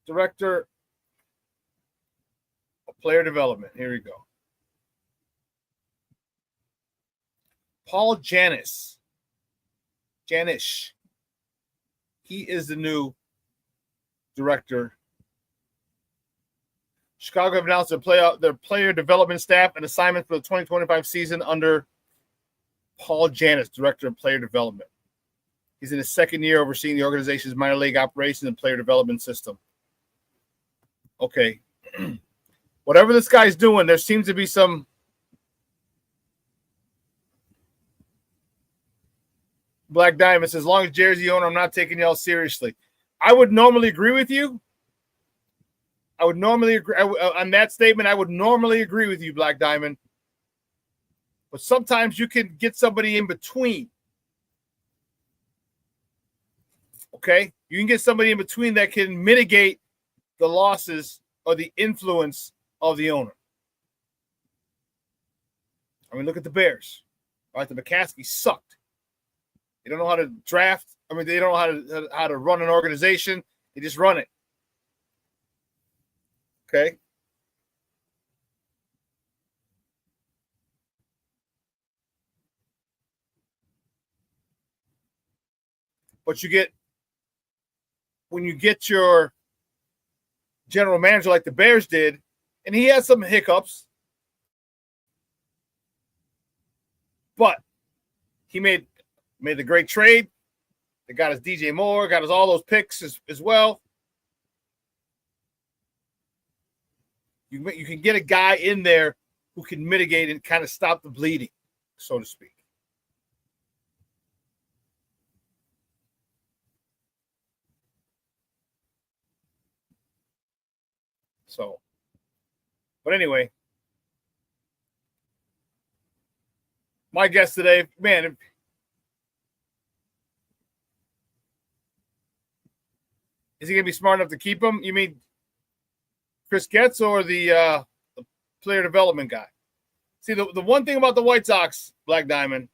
director of player development? Here we go. Paul Janish. He is the new director. Chicago have announced their player development staff and assignment for the 2025 season under Paul Janish, director of player development. He's in his second year overseeing the organization's minor league operations and player development system. Okay. Whatever this guy's doing, there seems to be some Black Diamond says, as long as Jerry's the owner, I'm not taking y'all seriously. I would normally agree with you. I would normally agree on that statement. I would normally agree with you, Black Diamond. But sometimes you can get somebody in between. Okay? You can get somebody in between that can mitigate the losses or the influence of the owner. I mean, look at the Bears. All right, the McCaskey sucked. They don't know how to draft. I mean, they don't know how to run an organization. They just run it. Okay? But when you get your general manager like the Bears did, and he had some hiccups, but he made the great trade. They got his DJ Moore, got his all those picks as well. You can get a guy in there who can mitigate and kind of stop the bleeding, so to speak. So, but anyway, my guest today, man, is he going to be smart enough to keep him? You mean Chris Getz or the player development guy? See, the one thing about the White Sox, Black Diamond,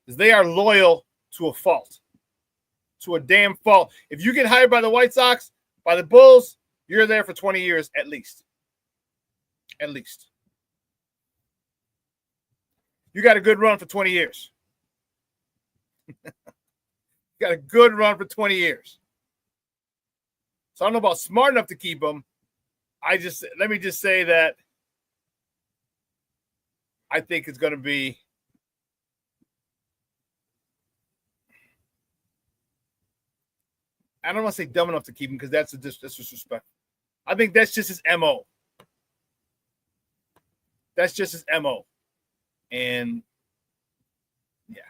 is they are loyal to a fault, to a damn fault. If you get hired by the White Sox, by the Bulls, you're there for 20 years at least. At least. You got a good run for 20 years. You got a good run for 20 years. So I don't know about smart enough to keep him. Let me just say that I think it's going to be I don't want to say dumb enough to keep him because that's disrespect. I think that's just his MO. That's just his MO. And yeah.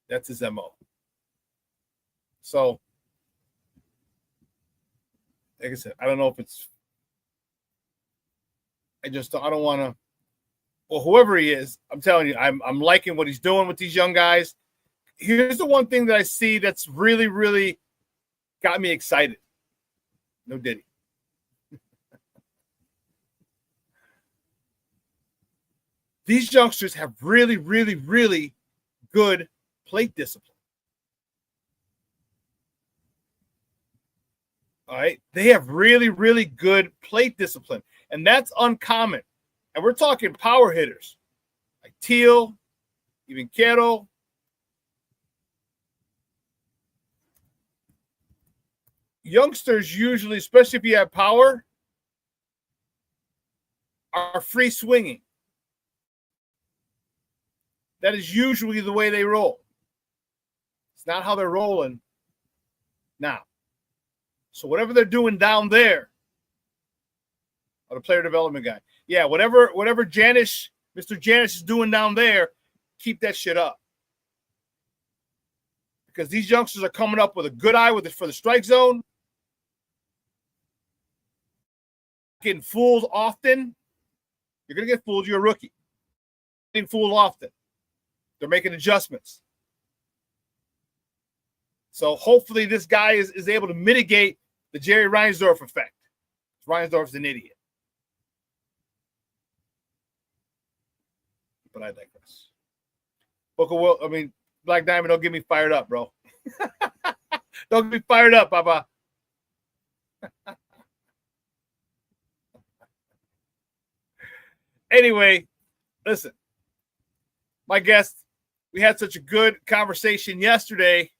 That's his MO. So, like I said, I don't know if it's I don't want to. Well, whoever he is, I'm telling you, I'm liking what he's doing with these young guys. Here's the one thing that I see that's really, really got me excited. No Diddy. These youngsters have really, really, really good plate discipline. All right. They have really, really good plate discipline. And that's uncommon. And we're talking power hitters like Teal, even Quero. Youngsters usually, especially if you have power, are free swinging. That is usually the way they roll. It's not how they're rolling now. So whatever they're doing down there, or the player development guy, yeah, whatever Mr. Janish is doing down there, keep that shit up. Because these youngsters are coming up with a good eye for the strike zone. Getting fooled often. You're going to get fooled. You're a rookie. Getting fooled often. They're making adjustments. So hopefully this guy is able to mitigate the Jerry Reinsdorf effect. Reinsdorf's an idiot. But I digress. Black Diamond, don't get me fired up, bro. Don't get me fired up, Papa. Anyway, listen. My guest, we had such a good conversation yesterday.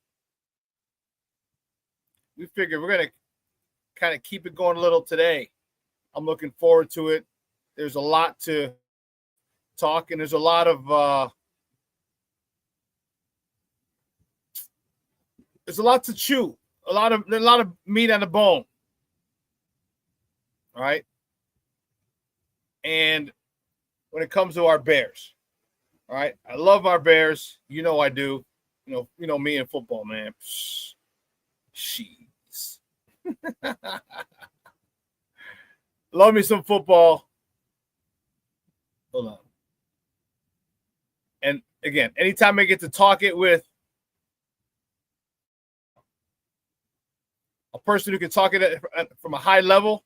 We figured we're going to kind of keep it going a little today. I'm looking forward to it. There's a lot to talk, and there's a lot of there's a lot to chew, a lot of meat on the bone. All right. And when it comes to our Bears, all right, I love our Bears. You know I do. You know me in football, man. Jeez. Love me some football. Hold on. And again, anytime I get to talk it with a person who can talk it from a high level,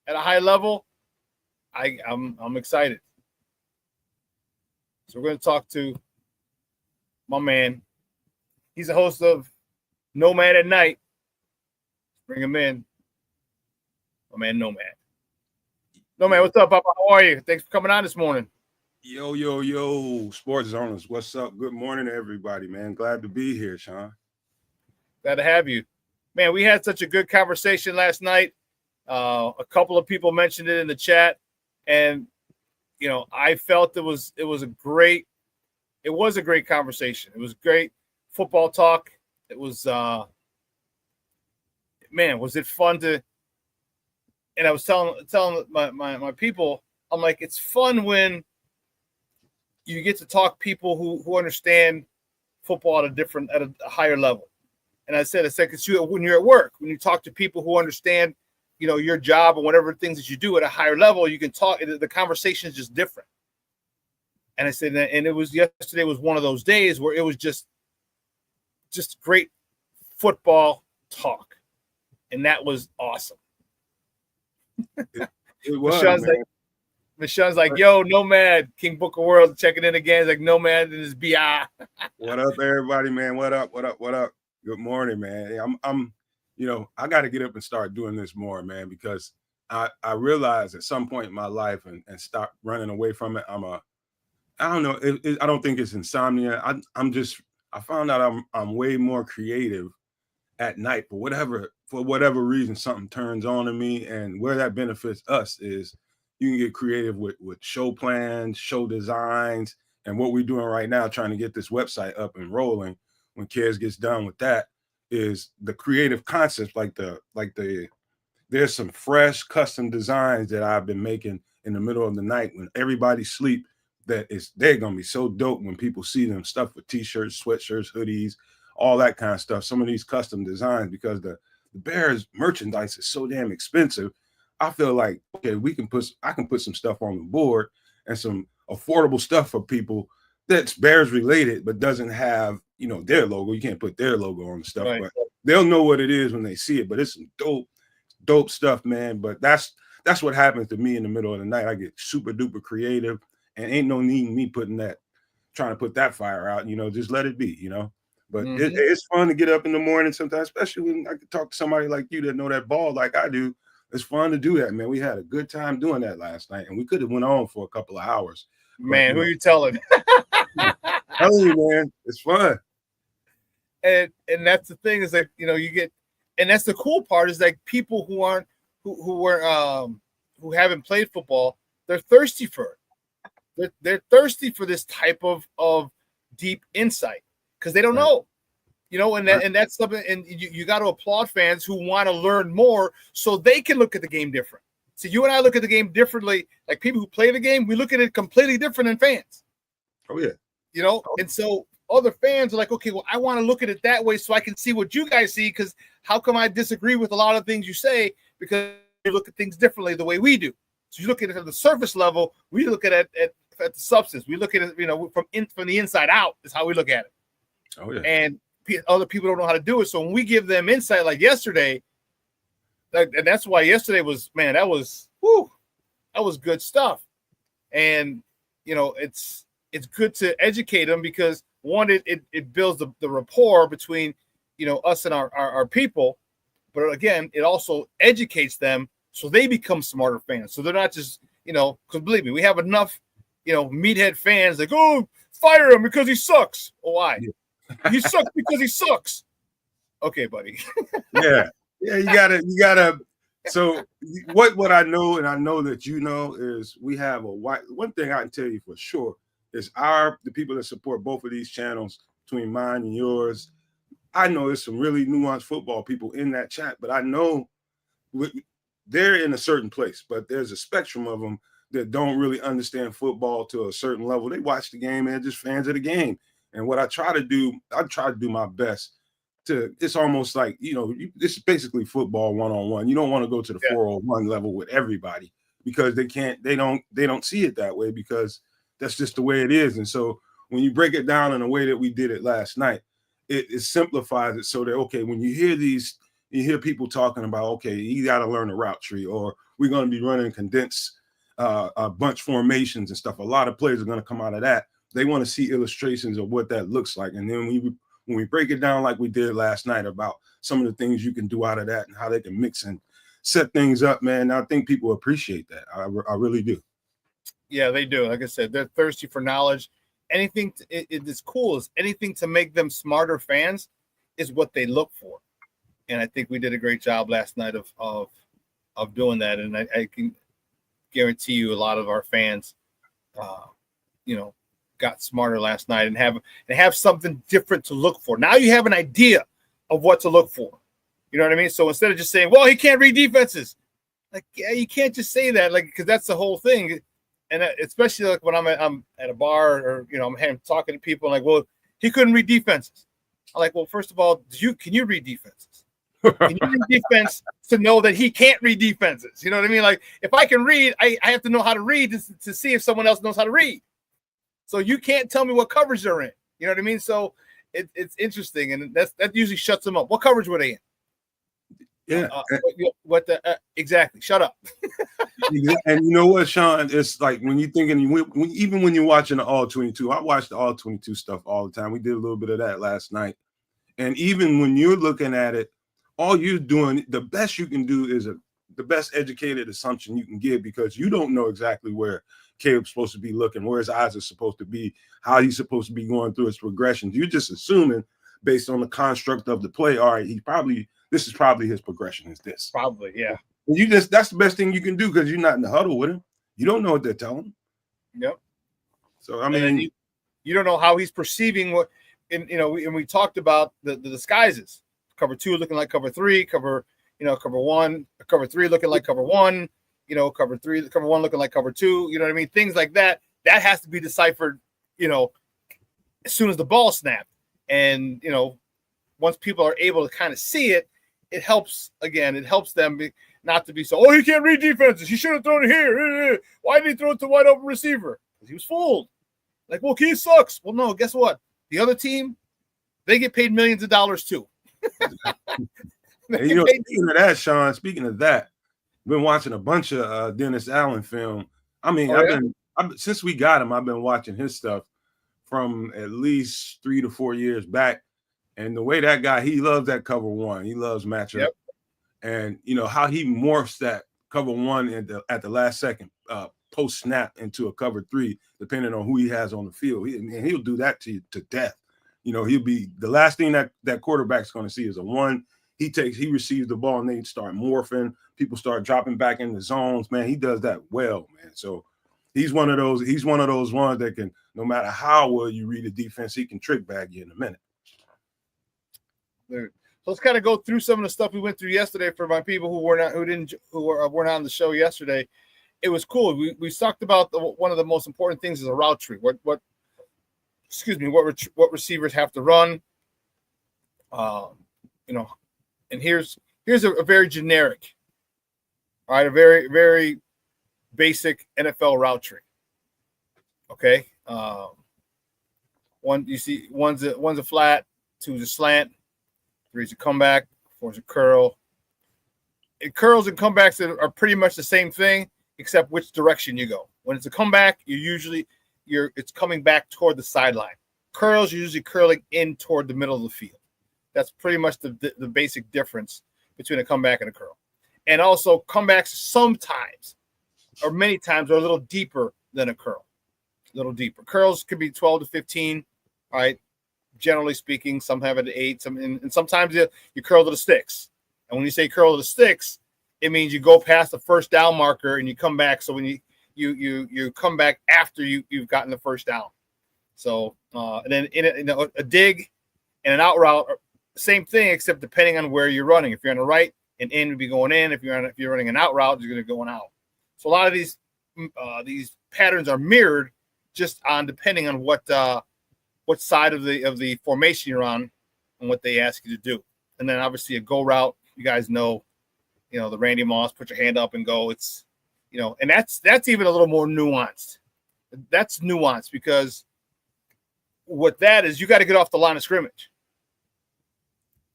at a high level, I'm excited. So we're going to talk to my man. He's the host of Nomad at Night. Bring him in. My man, Nomad. Nomad, what's up, Papa? How are you? Thanks for coming on this morning. Yo, sports owners. What's up? Good morning to everybody, man. Glad to be here, Shawn. Glad to have you. Man, we had such a good conversation last night. A couple of people mentioned it in the chat, and I felt it was a great conversation. It was great football talk. It was was it fun to, and I was telling my people, I'm like, it's fun when you get to talk people who understand football at a higher level. And I said, because when you're at work, when you talk to people who understand, your job and whatever things that you do at a higher level, you can talk. The conversation is just different. And I said, and yesterday was one of those days where it was just great football talk, and that was awesome. It was. Michonne's like, yo, Nomad, King Booker World checking in again. He's like, Nomad and his BI. What up, everybody, man? What up? Good morning, man. I'm I got to get up and start doing this more, man, because I realized at some point in my life and stop running away from it. I don't know. I don't think it's insomnia. I found out I'm way more creative at night for whatever reason. Something turns on in me, and where that benefits us is you can get creative with show plans, show designs, and what we're doing right now, trying to get this website up and rolling. When Kids gets done with that, is the creative concepts, there's some fresh custom designs that I've been making in the middle of the night when everybody's asleep. They're gonna be so dope when people see them, stuff with t-shirts, sweatshirts, hoodies, all that kind of stuff. Some of these custom designs, because the Bears merchandise is so damn expensive. I feel like, okay, I can put some stuff on the board and some affordable stuff for people that's Bears related, but doesn't have, their logo. You can't put their logo on the stuff, right, but they'll know what it is when they see it. But it's some dope stuff, man. But that's what happens to me in the middle of the night. I get super duper creative, and ain't no need in me trying to put that fire out. Just let it be. But it's fun to get up in the morning sometimes, especially when I can talk to somebody like you that know that ball like I do. It's fun to do that, man. We had a good time doing that last night, and we could have went on for a couple of hours. Man, who are you telling? Tell you, man, it's fun. And that's the thing is that you get, and that's the cool part is like people who haven't played football, they're thirsty for it. They're thirsty for this type of deep insight because they don't know. You know, and that's something, and you got to applaud fans who want to learn more so they can look at the game different. So you and I look at the game differently. Like people who play the game, we look at it completely different than fans. Oh, yeah. You know, and so other fans are like, okay, well, I want to look at it that way so I can see what you guys see, because how come I disagree with a lot of things you say? Because you look at things differently the way we do. So you look at it at the surface level, we look at it at the substance. We look at it, you know, from the inside out is how we look at it. Oh, yeah. And other people don't know how to do it. So when we give them insight like yesterday, and that's why yesterday was, man, that was good stuff. And, you know, it's good to educate them because, one, it builds the rapport between, you know, us and our people. But again, it also educates them so they become smarter fans. So they're not just, you know, because believe me, we have enough, you know, meathead fans like, oh, fire him because he sucks. Oh, why? Yeah. He sucks because he sucks. Okay, buddy. Yeah. You gotta. So what I know, and I know that you know, is we have one thing I can tell you for sure is the people that support both of these channels, between mine and yours. I know there's some really nuanced football people in that chat, but I know they're in a certain place, but there's a spectrum of them that don't really understand football to a certain level. They watch the game and they're just fans of the game. And what I try to do my best to, it's almost like, you know, this is basically football one-on-one. You don't want to go to the 401 level with everybody because they don't see it that way because that's just the way it is. And so when you break it down in a way that we did it last night, it simplifies it so that, okay, when you hear people talking about, okay, you got to learn a route tree, or we're going to be running condensed bunch formations and stuff. A lot of players are going to come out of that. They want to see illustrations of what that looks like. And then when we break it down like we did last night about some of the things you can do out of that and how they can mix and set things up, man, I think people appreciate that. I really do. Yeah, they do. Like I said, they're thirsty for knowledge. Anything it is cool is anything to make them smarter fans is what they look for. And I think we did a great job last night of doing that. And I can guarantee you a lot of our fans, you know, got smarter last night and have something different to look for. Now you have an idea of what to look for. You know what I mean? So instead of just saying, well, he can't read defenses, like, yeah, you can't just say that, like, because that's the whole thing. And especially like when I'm at a bar or, you know, I'm talking to people like, well, he couldn't read defenses. I'm like, well, first of all, can you read defenses? Can you read defense to know that he can't read defenses? You know what I mean? Like, if I can read, I have to know how to read to see if someone else knows how to read. So you can't tell me what coverage they're in. You know what I mean? So it's interesting, and that usually shuts them up. What coverage were they in? Yeah. Exactly. Shut up. And you know what, Shawn? It's like when you're thinking, even when you're watching the All 22, I watch the All 22 stuff all the time. We did a little bit of that last night. And even when you're looking at it, all you're doing, the best you can do is the best educated assumption you can give, because you don't know exactly where Caleb's supposed to be looking, where his eyes are supposed to be, how he's supposed to be going through his progressions. You're just assuming based on the construct of the play, all right, this is probably his progression is this. Probably, yeah. That's the best thing you can do, because you're not in the huddle with him. You don't know what they're telling him. Yep. So, I mean, you don't know how he's perceiving what, and, you know, we talked about the disguises. Cover 2 looking like cover 3, cover 1, cover 3 looking like cover 1, you know, cover 1 looking like cover 2, you know what I mean? Things like that. That has to be deciphered, you know, as soon as the ball snapped. And, you know, once people are able to kind of see it, it helps them not to be so, oh, he can't read defenses. He should have thrown it here. Why did he throw it to wide open receiver? Because he was fooled. Like, well, he sucks. Well, no, guess what? The other team, they get paid millions of dollars too. And, you know, speaking of that, Shawn, I've been watching a bunch of Dennis Allen film. I mean, since we got him, I've been watching his stuff from at least 3 to 4 years back. And the way that guy, he loves that cover 1. He loves matchup. Yep. And, you know, how he morphs that cover 1 at the last second post snap into a cover 3, depending on who he has on the field. He'll do that to you to death. You know, he'll be the last thing that quarterback's going to see is a 1. He receives the ball and they start morphing. People start dropping back in the zones. Man, he does that well, man. So he's one of those ones that can, no matter how well you read the defense, he can trick bag you in a minute. So let's kind of go through some of the stuff we went through yesterday for my people who weren't on the show yesterday. It was cool. We talked about one of the most important things is a route tree. What receivers have to run. And here's a very generic, all right, a very, very basic NFL route tree. Okay. One's a flat, two's a slant, three's a comeback, four's a curl. And curls and comebacks are pretty much the same thing, except which direction you go. When it's a comeback, it's coming back toward the sideline. Curls, you're usually curling in toward the middle of the field. That's pretty much the basic difference between a comeback and a curl. And also, comebacks sometimes, or many times, are a little deeper than a curl. A little deeper. Curls could be 12 to 15, all right? Generally speaking, some have it at 8, and sometimes you curl to the sticks. And when you say curl to the sticks, it means you go past the first down marker and you come back. So when you come back after you've gotten the first down. So and then in a dig and an out route, same thing, except depending on where you're running. If you're on the right, an in would be going in. If you're running an out route, you're going to be going out. So a lot of these patterns are mirrored, just on depending on what side of the formation you're on and what they ask you to do. And then obviously a go route, you guys know, the Randy Moss, put your hand up and go. It's, and that's even a little more nuanced. That's nuanced because what that is, you got to get off the line of scrimmage.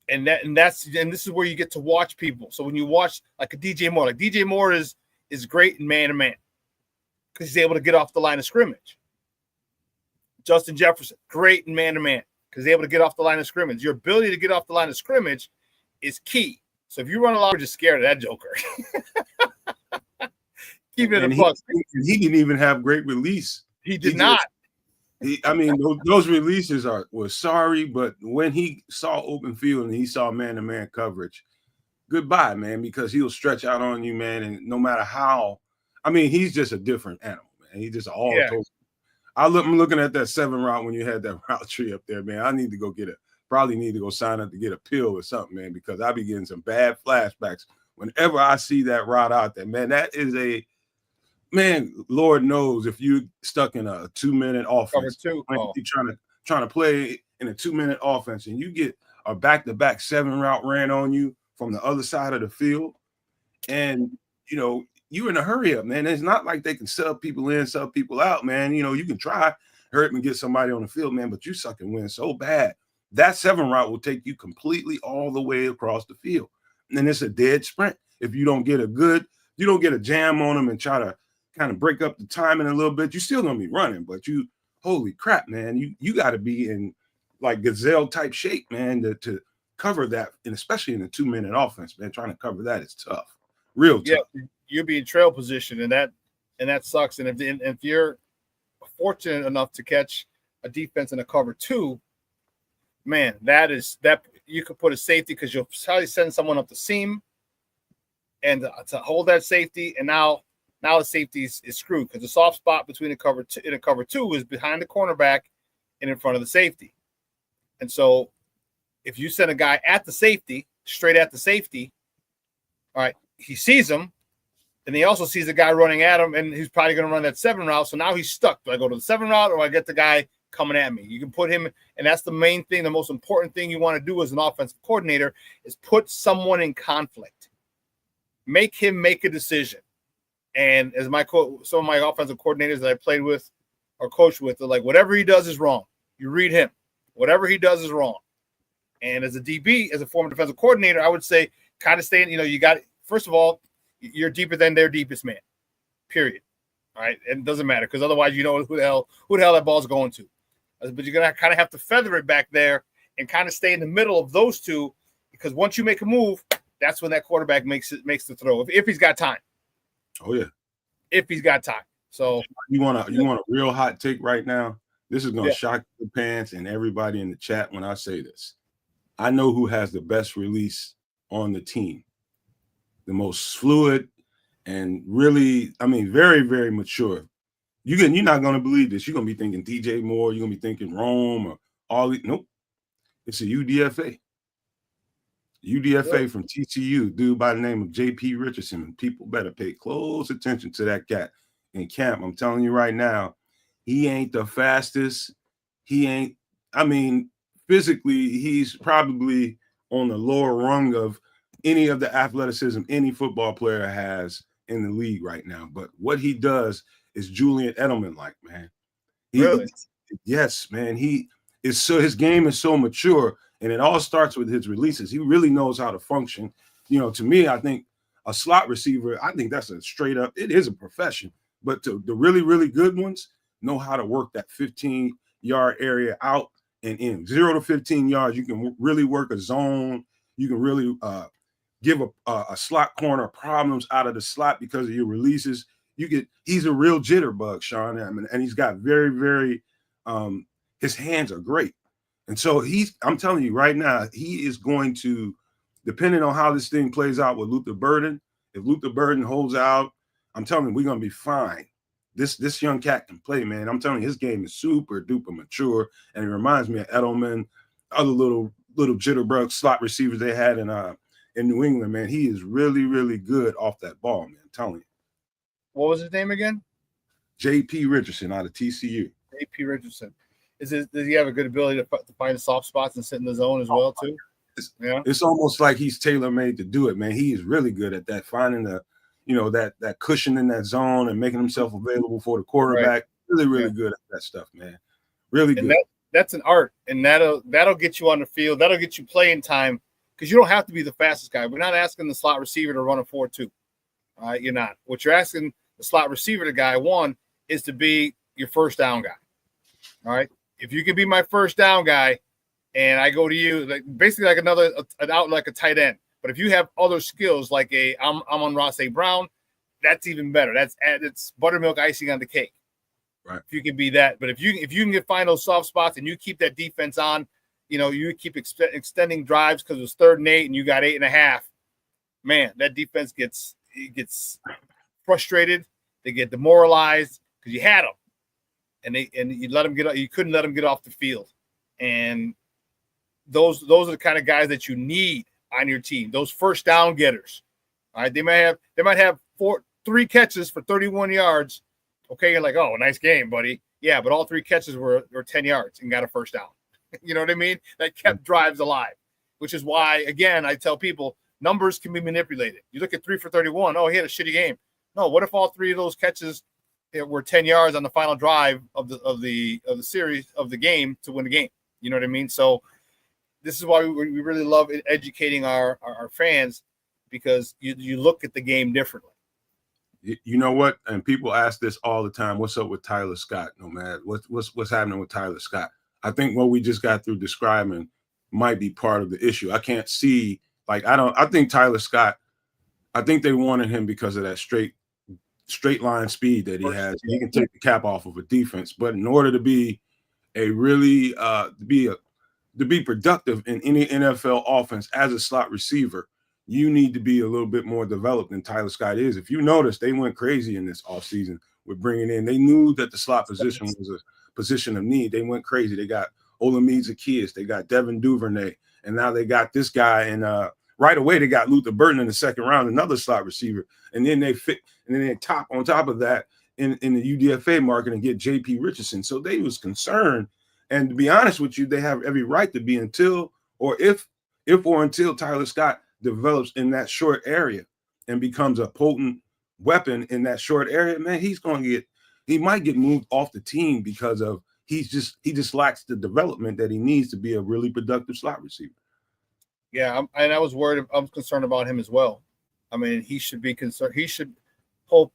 And this is where you get to watch people. So when you watch like a DJ Moore is great in man-to-man because he's able to get off the line of scrimmage. Justin Jefferson, great in man-to-man because he's able to get off the line of scrimmage. Your ability to get off the line of scrimmage is key. So if you run a lot, you're just scared of that joker. Keep it in the box. He didn't even have great release. He did not. Those releases was sorry, but when he saw open field and he saw man-to-man coverage, goodbye, man, because he'll stretch out on you, man, and no matter how, he's just a different animal, man. He's just all total. I'm looking at that 7 route when you had that route tree up there, man. I need to go probably need to go sign up to get a pill or something, man, because I be getting some bad flashbacks whenever I see that route out there, man. That is man, Lord knows if you stuck in a 2-minute offense, you're trying to play in a 2-minute offense, and you get a back-to-back 7 route ran on you from the other side of the field, and you're in a hurry up, man. It's not like they can sub people in, sub people out, man. You can try hurry up and get somebody on the field, man, but you suck and win so bad. That 7 route will take you completely all the way across the field, and then it's a dead sprint if you don't get a jam on them and try to kind of break up the timing a little bit. You're still gonna be running, but holy crap, man, you got to be in like gazelle type shape, man, to cover that, and especially in a 2-minute offense, man. Trying to cover that is tough, real tough. Yeah, you'll be in trail position, and that sucks. And if you're fortunate enough to catch a defense in a cover 2, man, that you could put a safety because you'll probably send someone up the seam and to hold that safety, and now the safety is screwed because the soft spot between a cover 2 is behind the cornerback and in front of the safety. And so if you send a guy at the safety, straight at the safety, all right, he sees him, and he also sees the guy running at him, and he's probably going to run that 7 route. So now he's stuck. Do I go to the 7 route or I get the guy coming at me? You can put him, and that's the main thing, the most important thing you want to do as an offensive coordinator is put someone in conflict. Make him make a decision. And as some of my offensive coordinators that I played with or coached with, they're like, whatever he does is wrong. You read him. Whatever he does is wrong. And as a DB, as a former defensive coordinator, I would say kind of stay in, you got, first of all, you're deeper than their deepest man, period. All right. And it doesn't matter because otherwise you know who the hell that ball's going to. But you're going to kind of have to feather it back there and kind of stay in the middle of those two because once you make a move, that's when that quarterback makes the throw if he's got time. Oh yeah, if he's got time. So you want a real hot take right now? This is going to shock the pants and everybody in the chat when I say this. I know who has the best release on the team, the most fluid, and really, very, very mature. You're not going to believe this. You're going to be thinking DJ Moore. You're going to be thinking Rome or all these. Nope, it's a UDFA. UDFA from TCU, dude by the name of J.P. Richardson. And people better pay close attention to that cat in camp. I'm telling you right now, he ain't the fastest. He ain't, I mean, physically, he's probably on the lower rung of any of the athleticism any football player has in the league right now. But what he does is Julian Edelman-like, man. Really? Yes, man. His game is so mature, and it all starts with his releases. He really knows how to function. You know, to me, I think a slot receiver, I think that's a straight up, it is a profession. But the really, really good ones know how to work that 15-yard area out and in. 0 to 15 yards, you can really work a zone. You can really give a slot corner problems out of the slot because of your releases. He's a real jitterbug, Shawn. I mean, and he's got very, very his hands are great. And so I'm telling you right now, he is going to, depending on how this thing plays out with Luther Burden, if Luther Burden holds out, I'm telling you, we're gonna be fine. This young cat can play, man. I'm telling you, his game is super duper mature, and it reminds me of Edelman, other little jitterbug slot receivers they had in New England, man. He is really, really good off that ball, man. I'm telling you. What was his name again? J.P. Richardson out of TCU. J.P. Richardson. Does he have a good ability to find the soft spots and sit in the zone as well, too? It's almost like he's tailor-made to do it, man. He is really good at that, finding that cushion in that zone and making himself available for the quarterback. Right. Really, really good at that stuff, man. Really good. That's an art, and that'll get you on the field. That'll get you playing time because you don't have to be the fastest guy. We're not asking the slot receiver to run a 4.2. You're not. What you're asking the slot receiver, the guy, one, is to be your first down guy. All right? If you can be my first down guy and I go to you, basically like an out like a tight end. But if you have other skills like I'm on Ross A. Brown, that's even better. It's buttermilk icing on the cake. Right. If you can be that. But if you can find those soft spots and you keep that defense on, you keep extending drives because it's 3rd and 8 and you got 8.5, man, that defense gets frustrated. They get demoralized because you had them. And you let them you couldn't let them get off the field. And those are the kind of guys that you need on your team. Those first down getters. All right. They might have 3 catches for 31 yards. Okay, you're like, oh, nice game, buddy. Yeah, but all 3 catches were 10 yards and got a first down. You know what I mean? That kept drives alive, which is why, again, I tell people numbers can be manipulated. You look at 3 for 31. Oh, he had a shitty game. No, what if all 3 of those catches were 10 yards on the final drive of the series of the game to win the game? You know what I mean? So this is why we really love educating our fans, because you look at the game differently. You know what? And people ask this all the time. What's up with Tyler Scott? No, man. What's happening with Tyler Scott? I think what we just got through describing might be part of the issue. I can't see, I think Tyler Scott, I think they wanted him because of that straight line speed that he has. He can take the cap off of a defense, but in order to be a really to be productive in any NFL offense as a slot receiver, you need to be a little bit more developed than Tyler Scott is. If you notice, they went crazy in this offseason with bringing in. They knew that the slot position was a position of need. They went crazy. They got Olamide Zaccheaus. They got Devin Duvernay. And now they got this guy. And right away, they got Luther Burden in the 2nd round, another slot receiver. And then they top on top of that in the UDFA market and get J.P. Richardson. So they was concerned. And to be honest with you, they have every right to be until Tyler Scott develops in that short area and becomes a potent weapon in that short area. Man, he might get moved off the team because of he just lacks the development that he needs to be a really productive slot receiver. Yeah, and I was concerned about him as well. I mean, he should be concerned. He should hope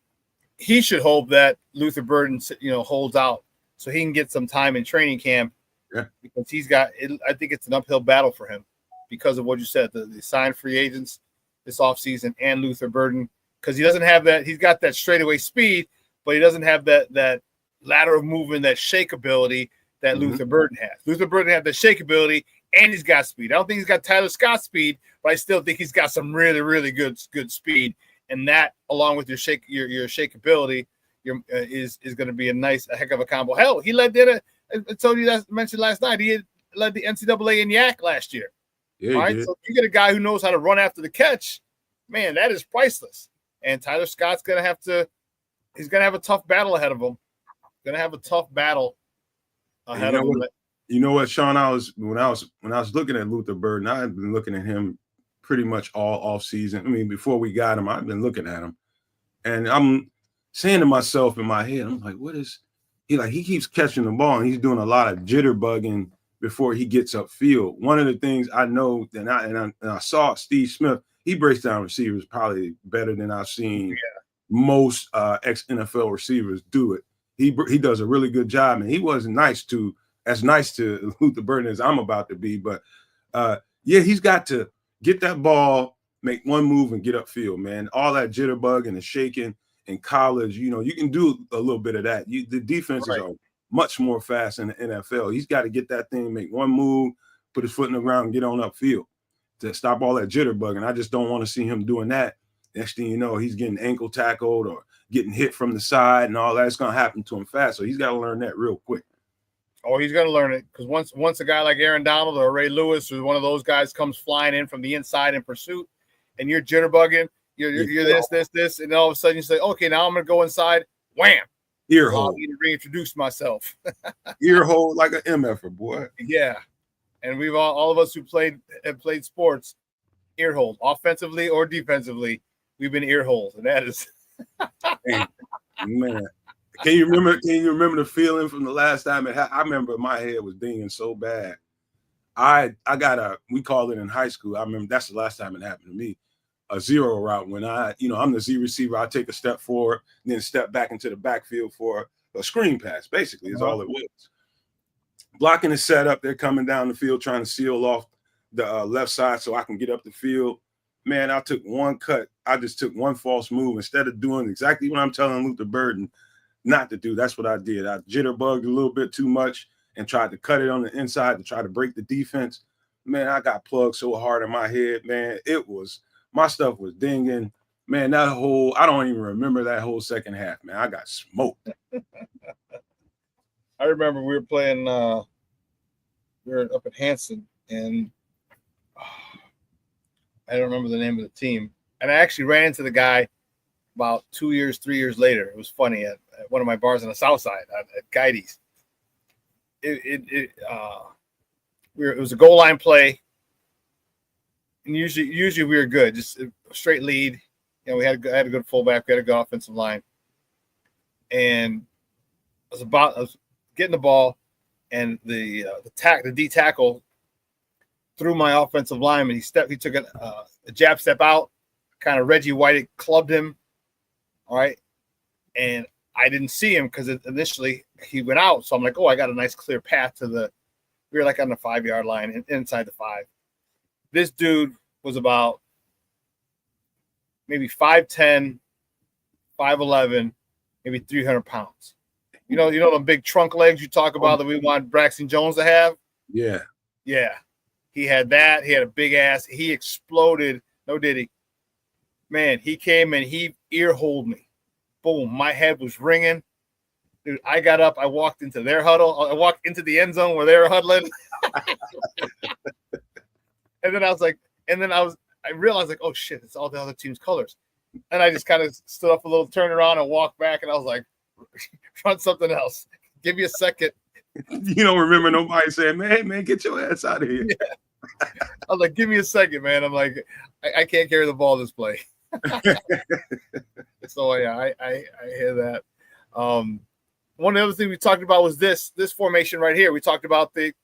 that Luther Burden, holds out so he can get some time in training camp. Yeah, because I think it's an uphill battle for him because of what you said, the signed free agents this offseason and Luther Burden, because he doesn't have that. He's got that straightaway speed, but he doesn't have that lateral movement, that shake ability that Luther Burden has. Luther Burden has the shake ability, and he's got speed. I don't think he's got Tyler Scott's speed, but I still think he's got some really, really good speed. And that, along with your shake ability, is going to be a heck of a combo. Hell, he I told you that, mentioned last night. He led the NCAA in yak last year. Yeah, all right. So if you get a guy who knows how to run after the catch, man, that is priceless. And Tyler Scott's gonna have a tough battle ahead of him. Gonna have a tough battle ahead of him. You know what, Shawn? When I was looking at Luther Burden, I had been looking at him pretty much all off season. I mean, before we got him, I've been looking at him, and I'm saying to myself in my head, I'm like, what is he like? He keeps catching the ball and he's doing a lot of jitterbugging before he gets upfield. One of the things I know that I saw Steve Smith, he breaks down receivers probably better than I've seen most ex-NFL receivers do it. He does a really good job, and he wasn't as nice to Luther Burden as I'm about to be. But he's got to get that ball, make one move, and get upfield, man. All that jitterbug and the shaking in college, you can do a little bit of that. The defenses are much more fast in the NFL. He's got to get that thing, make one move, put his foot in the ground, and get on upfield to stop all that jitterbug. And I just don't want to see him doing that. Next thing you know, he's getting ankle tackled or getting hit from the side and all that's going to happen to him fast. So he's got to learn that real quick. Oh, he's going to learn it because once a guy like Aaron Donald or Ray Lewis or one of those guys comes flying in from the inside in pursuit and you're jitterbugging, you're this, and all of a sudden you say, okay, now I'm going to go inside. Wham! Ear hole. I need to reintroduce myself. Ear hole like an MFer, boy. Yeah. And we've all of us who have played sports, ear holes, offensively or defensively, we've been ear holes, and that is hey, man. Can you remember the feeling from the last time I remember my head was dinging so bad. I got we called it in high school. I remember that's the last time it happened to me. A zero route when I'm the Z receiver. I take a step forward, then step back into the backfield for a screen pass. Basically, is all it was. Blocking is set up. They're coming down the field trying to seal off the left side so I can get up the field. Man, I took one cut. I just took one false move instead of doing exactly what I'm telling Luther Burden not to do. That's what I did. I jitterbugged a little bit too much and tried to cut it on the inside to try to break the defense. Man, I got plugged so hard in my head, man. My stuff was dinging. Man, I don't even remember that whole second half, man. I got smoked. I remember we were playing, we were up at Hanson, and I don't remember the name of the team. And I actually ran into the guy about 3 years later. It was funny at one of my bars on the south side at Guides. It was a goal line play. And usually we were good, just a straight lead. We had a good fullback, we had a good offensive line. And I was getting the ball, and the D tackle threw my offensive lineman. He took a jab step out, kind of Reggie White clubbed him. All right. And I didn't see him because initially he went out. So I'm like, I got a nice clear path we were like on the 5-yard line inside the 5. This dude was about maybe 5'10", 5'11", maybe 300 pounds. You know the big trunk legs you talk about that we want Braxton Jones to have? Yeah. Yeah. He had that. He had a big ass. He exploded. No, did he? Man, he came and he ear-holed me. Boom. My head was ringing. Dude, I got up. I walked into their huddle. I walked into the end zone where they were huddling. And then I realized, like, oh, shit, it's all the other team's colors. And I just kind of stood up a little, turned around, and walked back. And I was like, run something else. Give me a second. You don't remember nobody saying, man, get your ass out of here. Yeah. I was like, give me a second, man. I'm like, I can't carry the ball this play. So, yeah, I hear that. One of the other things we talked about was this formation right here. We talked about the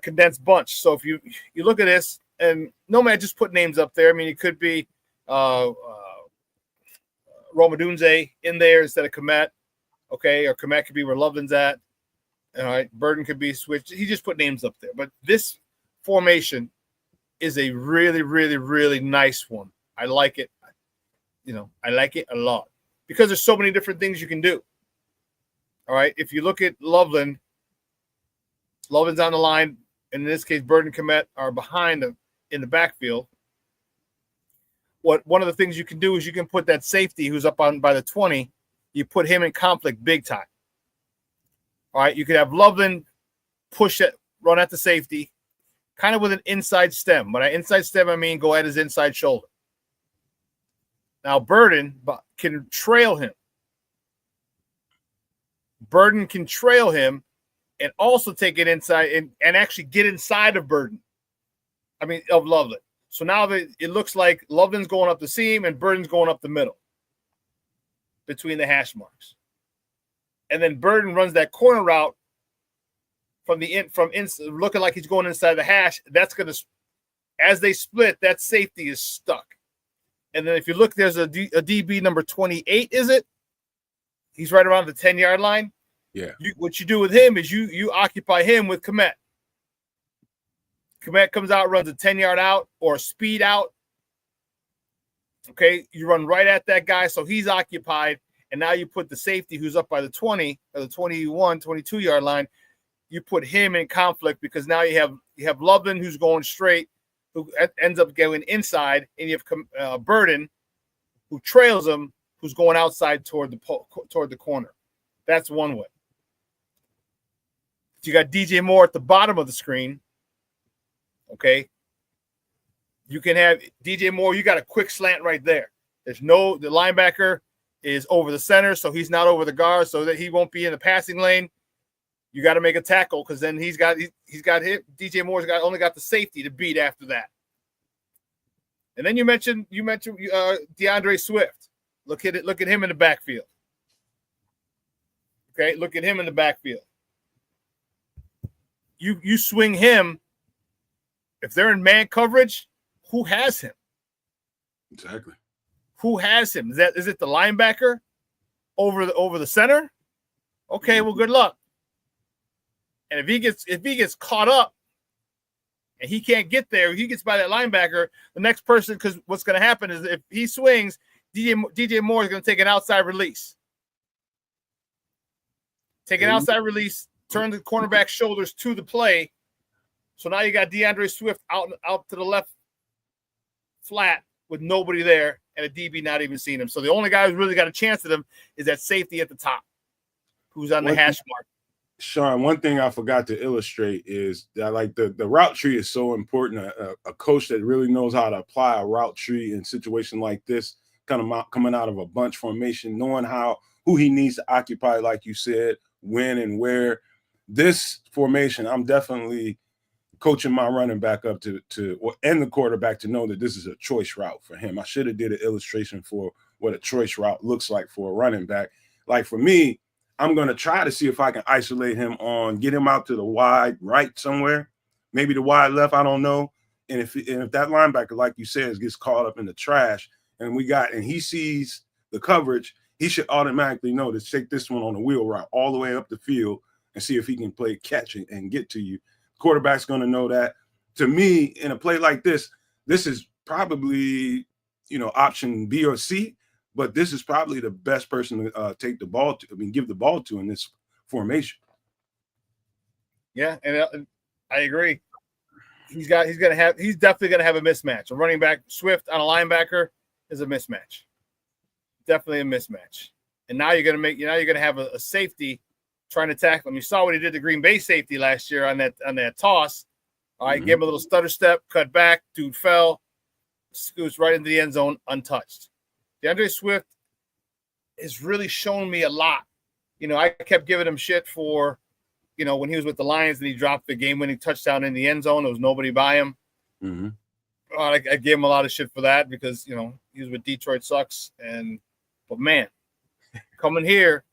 condensed bunch. So if you look at this, and no man just put names up there. I mean, it could be Romadunze in there instead of Komet, okay, or Komet could be where Loveland's at. All right, Burden could be switched. He just put names up there. But this formation is a really, really, really nice one. I like it. I like it a lot because there's so many different things you can do. All right, if you look at Loveland's on the line. In this case, Burden and Komet are behind them in the backfield. One of the things you can do is you can put that safety who's up by the 20, you put him in conflict big time. All right, you could have Loveland run at the safety. kind of with an inside stem. By inside stem, I mean go at his inside shoulder. Now, Burden can trail him. Burden can trail him and also take it inside and actually get inside of Burden. I mean, of Loveland. So now it looks like Loveland's going up the seam and Burden's going up the middle between the hash marks. And then Burden runs that corner route looking like he's going inside the hash. That's going to, as they split, that safety is stuck. And then if you look, there's a DB number 28, is it? He's right around the 10-yard line. Yeah. What you do with him is you occupy him with Komet. Komet comes out, runs a 10-yard out or a speed out. Okay, you run right at that guy, so he's occupied. And now you put the safety who's up by the 20 or the 21, 22-yard line. You put him in conflict because now you have Loveland who's going straight, who ends up going inside, and you have Burden who trails him, who's going outside toward the corner. That's one way. You got DJ Moore at the bottom of the screen. Okay. You can have DJ Moore. You got a quick slant right there. The linebacker is over the center, so he's not over the guard, so that he won't be in the passing lane. You got to make a tackle because then he's got hit. DJ Moore's only got the safety to beat after that. And then you mentioned DeAndre Swift. Look at him in the backfield. Okay, look at him in the backfield. You swing him. If they're in man coverage, who has him? Exactly. Who has him? Is it the linebacker over the center? Okay, well, good luck. And if he gets caught up and he can't get there, he gets by that linebacker, the next person, because what's going to happen is if he swings, DJ Moore is going to take an outside release. Take an outside release, turn the cornerback's shoulders to the play. So now you got DeAndre Swift out to the left flat with nobody there and a DB not even seeing him. So the only guy who's really got a chance at him is that safety at the top who's on the hash mark. Shawn, one thing I forgot to illustrate is that like the route tree is so important. A coach that really knows how to apply a route tree in a situation like this, coming out of a bunch formation, knowing who he needs to occupy, like you said, when and where. This formation, I'm definitely coaching my running back up and the quarterback to know that this is a choice route for him. I should have did an illustration for what a choice route looks like for a running back. Like for me, I'm going to try to see if I can isolate him get him out to the wide right somewhere, maybe the wide left, I don't know. And if that linebacker, like you said, gets caught up in the trash and he sees the coverage, he should automatically know to take this one on the wheel route all the way up the field and see if he can play catch and get to you. Quarterback's going to know that. To me, in a play like this is probably, option B or C, but this is probably the best person to take the ball to, give the ball to in this formation. Yeah, and I agree. He's definitely going to have a mismatch. A running back Swift on a linebacker is a mismatch. Definitely a mismatch. And now you're going to have a safety trying to tackle him. You saw what he did to Green Bay safety last year on that toss. All right, gave him a little stutter step, cut back, dude fell, scoots right into the end zone untouched. DeAndre Swift has really shown me a lot. I kept giving him shit for, when he was with the Lions and he dropped the game-winning touchdown in the end zone. There was nobody by him. Mm-hmm. I gave him a lot of shit for that because, he was with Detroit sucks. But man, coming here,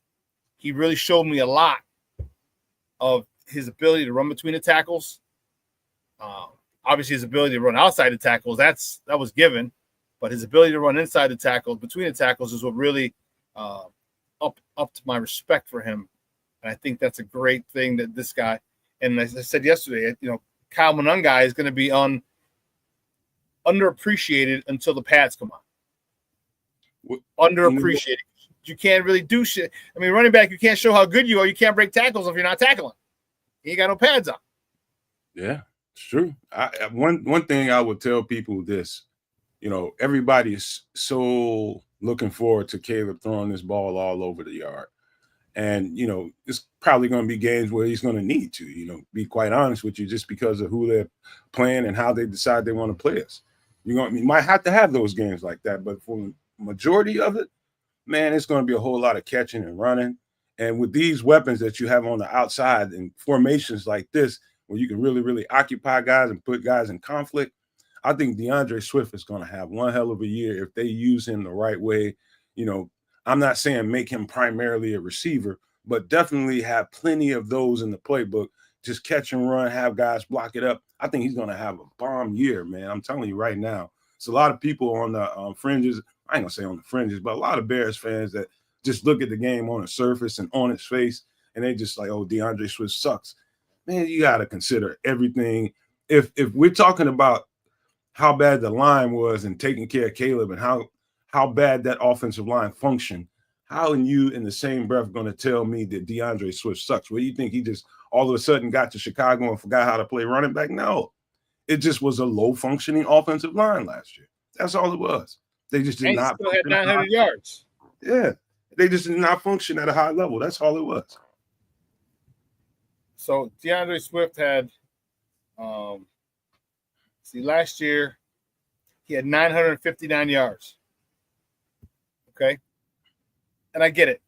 he really showed me a lot of his ability to run between the tackles. Obviously, his ability to run outside the tackles, that was given. But his ability to run inside the tackles, between the tackles, is what really up to my respect for him. And I think that's a great thing that this guy, and as I said yesterday, Kyle Monangai is going to be underappreciated until the pads come on. Underappreciated. You can't really do shit. I mean, running back, you can't show how good you are. You can't break tackles if you're not tackling. You ain't got no pads on. Yeah, it's true. One thing I would tell people this, everybody is so looking forward to Caleb throwing this ball all over the yard. And, it's probably going to be games where he's going to need to, be quite honest with you, just because of who they're playing and how they decide they want to play us. You might have to have those games like that, but for the majority of it, man, it's going to be a whole lot of catching and running. And with these weapons that you have on the outside and formations like this, where you can really, really occupy guys and put guys in conflict, I think DeAndre Swift is going to have one hell of a year if they use him the right way. I'm not saying make him primarily a receiver, but definitely have plenty of those in the playbook. Just catch and run, have guys block it up. I think he's going to have a bomb year, man. I'm telling you right now. It's a lot of people on the fringes. I ain't going to say on the fringes, but a lot of Bears fans that just look at the game on the surface and on its face, and they just like, oh, DeAndre Swift sucks. Man, you got to consider everything. If we're talking about how bad the line was and taking care of Caleb and how bad that offensive line functioned, how are you in the same breath going to tell me that DeAndre Swift sucks? Well, you think he just all of a sudden got to Chicago and forgot how to play running back? No. It just was a low-functioning offensive line last year. That's all it was. They just did not. Still had 900 yards. Yeah. They just did not function at a high level. That's all it was. So DeAndre Swift had last year he had 959 yards. Okay. And I get it.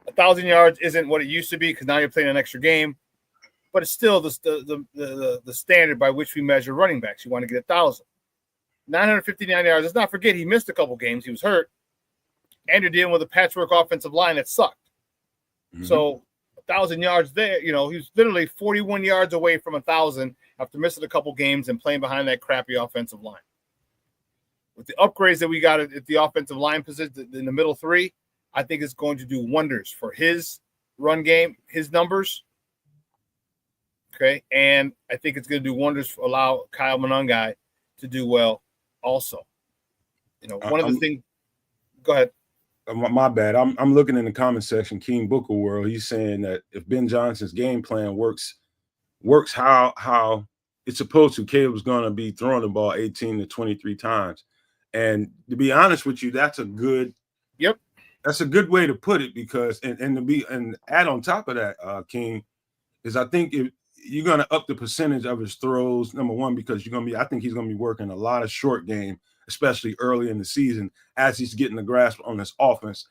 1,000 yards isn't what it used to be because now you're playing an extra game, but it's still the standard by which we measure running backs. You want to get 1,000. 959 yards. Let's not forget he missed a couple games. He was hurt. And you're dealing with a patchwork offensive line that sucked. Mm-hmm. So 1,000 yards there, he was literally 41 yards away from 1,000 after missing a couple games and playing behind that crappy offensive line. With the upgrades that we got at the offensive line position in the middle three, I think it's going to do wonders for his run game, his numbers. Okay. And I think it's going to do wonders for allow Kyle Monangai to do well also. One of the things – go ahead. My bad. I'm looking in the comment section, King Booker World. He's saying that if Ben Johnson's game plan works how it's supposed to, Caleb's going to be throwing the ball 18 to 23 times. And to be honest with you, that's a good way to put it because and add on top of that, King, is I think if you're going to up the percentage of his throws, number one, because I think he's going to be working a lot of short game, especially early in the season as he's getting the grasp on this offense.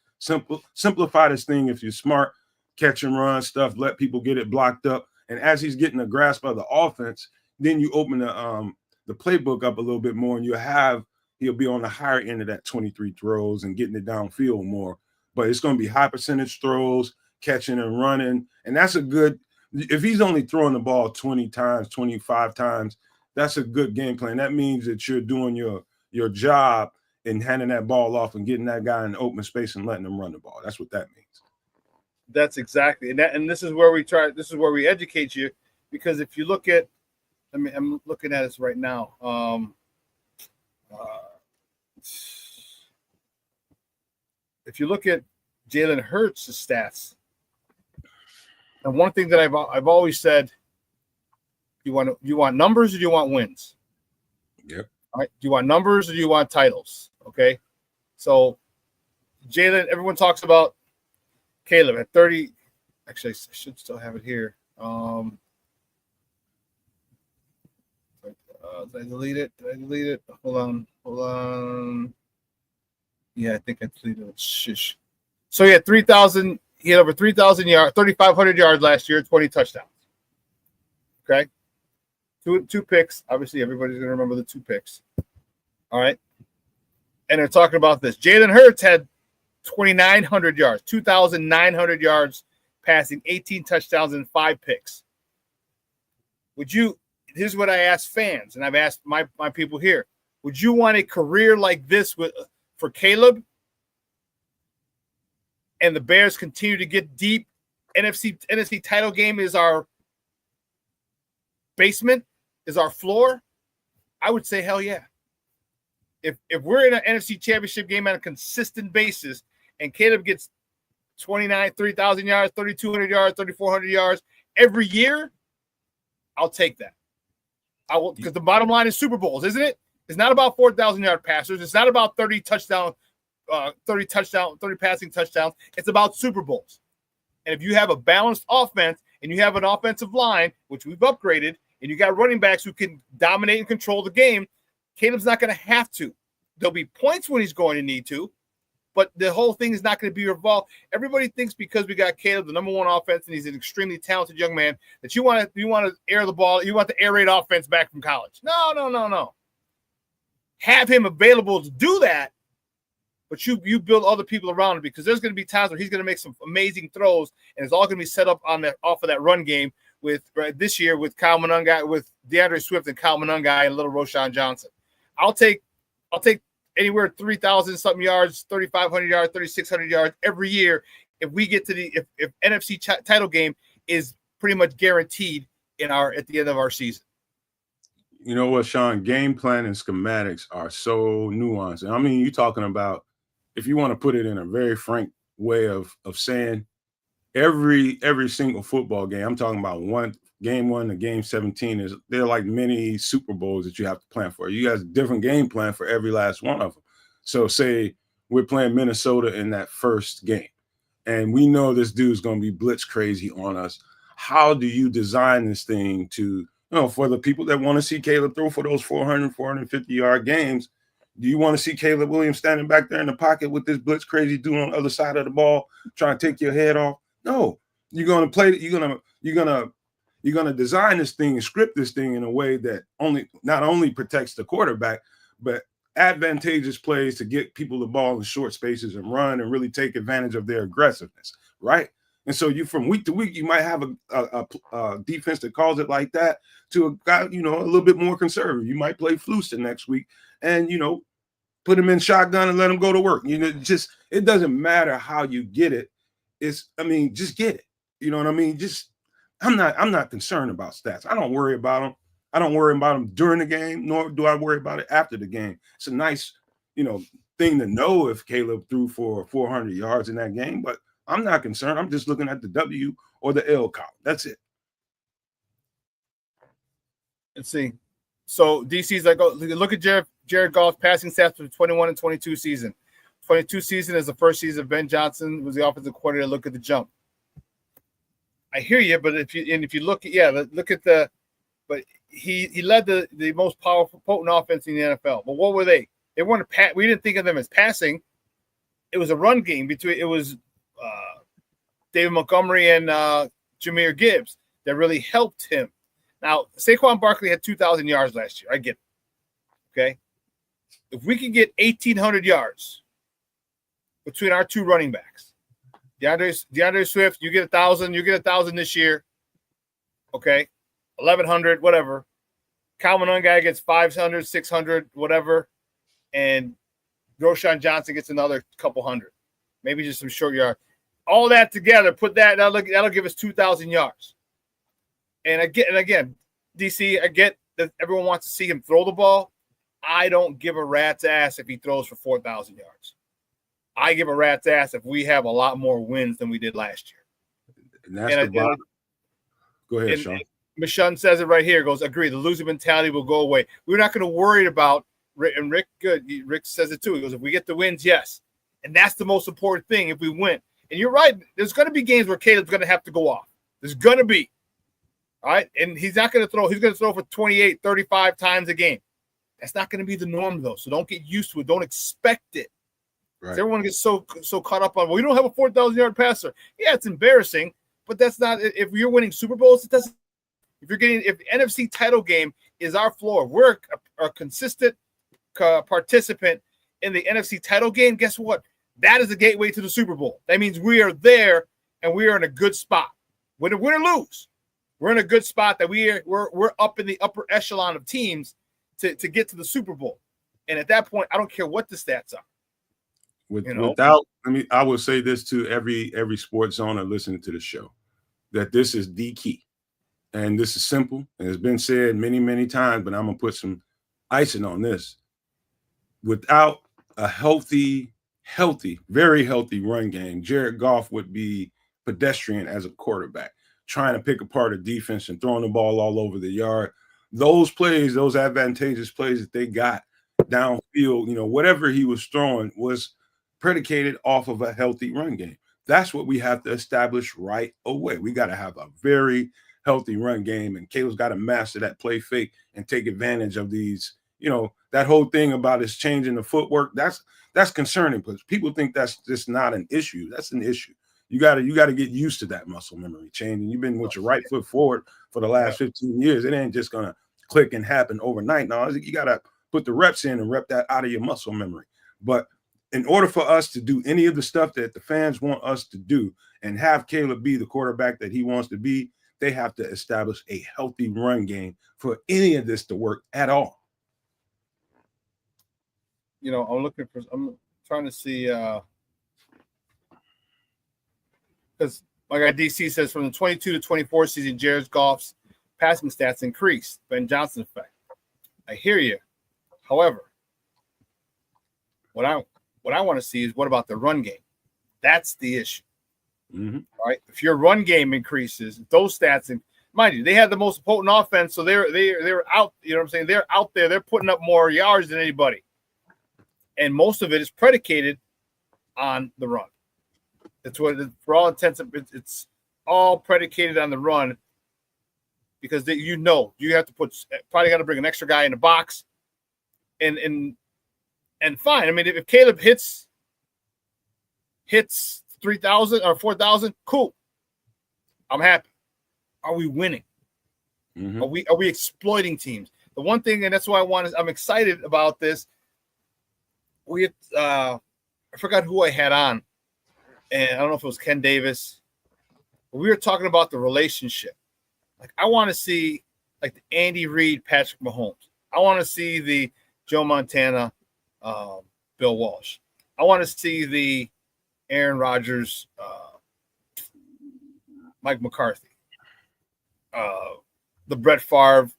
Simplify this thing if you're smart, catch and run stuff, let people get it blocked up. And as he's getting a grasp of the offense, then you open the playbook up a little bit more and he'll be on the higher end of that 23 throws and getting it downfield more. But it's going to be high percentage throws, catching and running. And that's a good – if he's only throwing the ball 20 times, 25 times, that's a good game plan. That means that you're doing your job in handing that ball off and getting that guy in open space and letting him run the ball. That's what that means. That's exactly. And this is where we educate you, because if you look at – I'm looking at this right now. If you look at Jalen Hurts' stats, and one thing that I've always said, you want numbers or do you want wins? Yep. All right. Do you want numbers or do you want titles? Okay. So Jalen, everyone talks about Caleb at 30. Actually, I should still have it here. Did I delete it? Hold on. Yeah, I think I deleted it. Shush. So he had 3,000. He had over 3,000 yards, 3,500 yards last year, 20 touchdowns. Okay. Two picks. Obviously, everybody's going to remember the 2 picks. All right. And they're talking about this. Jalen Hurts had 2,900 yards, 2,900 yards passing, 18 touchdowns, and 5 picks. Here's what I asked fans, and I've asked my people here. Would you want a career like this for Caleb? And the Bears continue to get deep. NFC title game is our basement, is our floor. I would say hell yeah. If we're in an NFC championship game on a consistent basis and Caleb gets 3,000 yards, 3,200 yards, 3,400 yards every year, I'll take that. I will, because the bottom line is Super Bowls, isn't it? It's not about 4,000-yard passers. It's not about 30 passing touchdowns. It's about Super Bowls. And if you have a balanced offense and you have an offensive line, which we've upgraded, and you got running backs who can dominate and control the game, Caleb's not going to have to. There'll be points when he's going to need to, but the whole thing is not going to be revolved. Everybody thinks because we got Caleb, the number one offense, and he's an extremely talented young man, that you want to air the ball. You want the air raid offense back from college. No. Have him available to do that, but you build other people around him, because there's going to be times where he's going to make some amazing throws, and it's all going to be set up off of that run game with this year with Kyle Monungai, with DeAndre Swift and Kyle Monungai and little Roshan Johnson. I'll take anywhere 3,000 something yards, 3,500 yards, 3,600 yards every year if we get to if NFC title game is pretty much guaranteed at the end of our season. You know what, Shawn? Game plan and schematics are so nuanced. And I mean, you're talking about, if you want to put it in a very frank way of saying, every single football game, I'm talking about game 1 to game 17, they're like mini Super Bowls that you have to plan for. You got a different game plan for every last one of them. So say we're playing Minnesota in that first game, and we know this dude's going to be blitz crazy on us. How do you design this thing to, for the people that want to see Caleb throw for those 400, 450-yard games? Do you want to see Caleb Williams standing back there in the pocket with this blitz crazy dude on the other side of the ball trying to take your head off? No, you're going to play. You're gonna design this thing and script this thing in a way that not only protects the quarterback, but advantageous plays to get people the ball in short spaces and run and really take advantage of their aggressiveness, right? And so you, from week to week, you might have a defense that calls it like that, to a guy, a little bit more conservative. You might play Flus the next week and, put him in shotgun and let him go to work. It doesn't matter how you get it. Just get it. You know what I mean? I'm not concerned about stats. I don't worry about them. I don't worry about them during the game, nor do I worry about it after the game. It's a nice, thing to know if Caleb threw for 400 yards in that game, but I'm not concerned. I'm just looking at the W or the L column. That's it. Let's see. So DC's like, look at Jared Goff's passing stats for the 21 and 22 season. 22 season is the first season Ben Johnson was the offensive coordinator. Look at the jump. I hear you, but if you look at but he led the most powerful, potent offense in the NFL. But what were they? They weren't we didn't think of them as passing. It was a run game it was David Montgomery and Jahmyr Gibbs that really helped him. Now, Saquon Barkley had 2,000 yards last year. I get it. Okay? If we can get 1,800 yards between our two running backs, DeAndre Swift, you get 1,000. You get 1,000 this year. Okay? 1,100, whatever. Kyle Monungai gets 500, 600, whatever. And Roshan Johnson gets another couple hundred. Maybe just some short yard. All that together, that'll give us 2,000 yards. And again, DC, I get that everyone wants to see him throw the ball. I don't give a rat's ass if he throws for 4,000 yards. I give a rat's ass if we have a lot more wins than we did last year. And that's the bottom. Go ahead, Shawn. Michonne says it right here. Goes, agree. The losing mentality will go away. We're not going to worry about, and Rick says it too. He goes, if we get the wins, yes. And that's the most important thing if we win. And you're right. There's going to be games where Caleb's going to have to go off. There's going to be. All right. And he's not going to throw. He's going to throw for 28, 35 times a game. That's not going to be the norm, though. So don't get used to it. Don't expect it. Right. Everyone gets so caught up on, well, we don't have a 4,000-yard passer. Yeah, it's embarrassing, but that's not. If you're winning Super Bowls, it doesn't. If NFC title game is our floor, we're a consistent participant in the NFC title game. Guess what? That is the gateway to the Super Bowl. That means we are there and we are in a good spot. Win or lose, we're in a good spot that we're up in the upper echelon of teams to get to the Super Bowl. And at that point, I don't care what the stats are. I will say this to every sports owner listening to the show, that this is the key. And this is simple. And it's been said many, many times, but I'm going to put some icing on this. Without a healthy, very healthy run game, Jared Goff would be pedestrian as a quarterback, trying to pick apart a defense and throwing the ball all over the yard. Those plays, those advantageous plays that they got downfield, whatever he was throwing was predicated off of a healthy run game. That's what we have to establish right away. We got to have a very healthy run game, and Caleb's got to master that play fake and take advantage of these. That whole thing about his changing the footwork, that's concerning because people think that's just not an issue. That's an issue. You got to get used to that muscle memory changing. You've been with your right foot forward for the last 15 years. It ain't just gonna click and happen overnight. No, you got to put the reps in and rep that out of your muscle memory. But in order for us to do any of the stuff that the fans want us to do and have Caleb be the quarterback that he wants to be, they have to establish a healthy run game for any of this to work at all. I'm trying to see because my guy DC says from the 22 to 24 season, Jared Goff's passing stats increased. Ben Johnson effect. I hear you. However, what I want to see is what about the run game? That's the issue. Mm-hmm. All right. If your run game increases, those stats, and mind you, they had the most potent offense, so they're out. You know what I'm saying? They're out there. They're putting up more yards than anybody, and most of it is predicated on the run. It's what, for all intents, it's all predicated on the run because you have to probably got to bring an extra guy in the box, and fine. I mean, if Caleb hits 3,000 or 4,000, cool. I'm happy. Are we winning? Mm-hmm. Are we exploiting teams? The one thing, and that's why I'm excited about this. I forgot who I had on, and I don't know if it was Ken Davis. But we were talking about the relationship. Like, I want to see like the Andy Reid, Patrick Mahomes. I want to see the Joe Montana, Bill Walsh. I want to see the Aaron Rodgers, Mike McCarthy, the Brett Favre,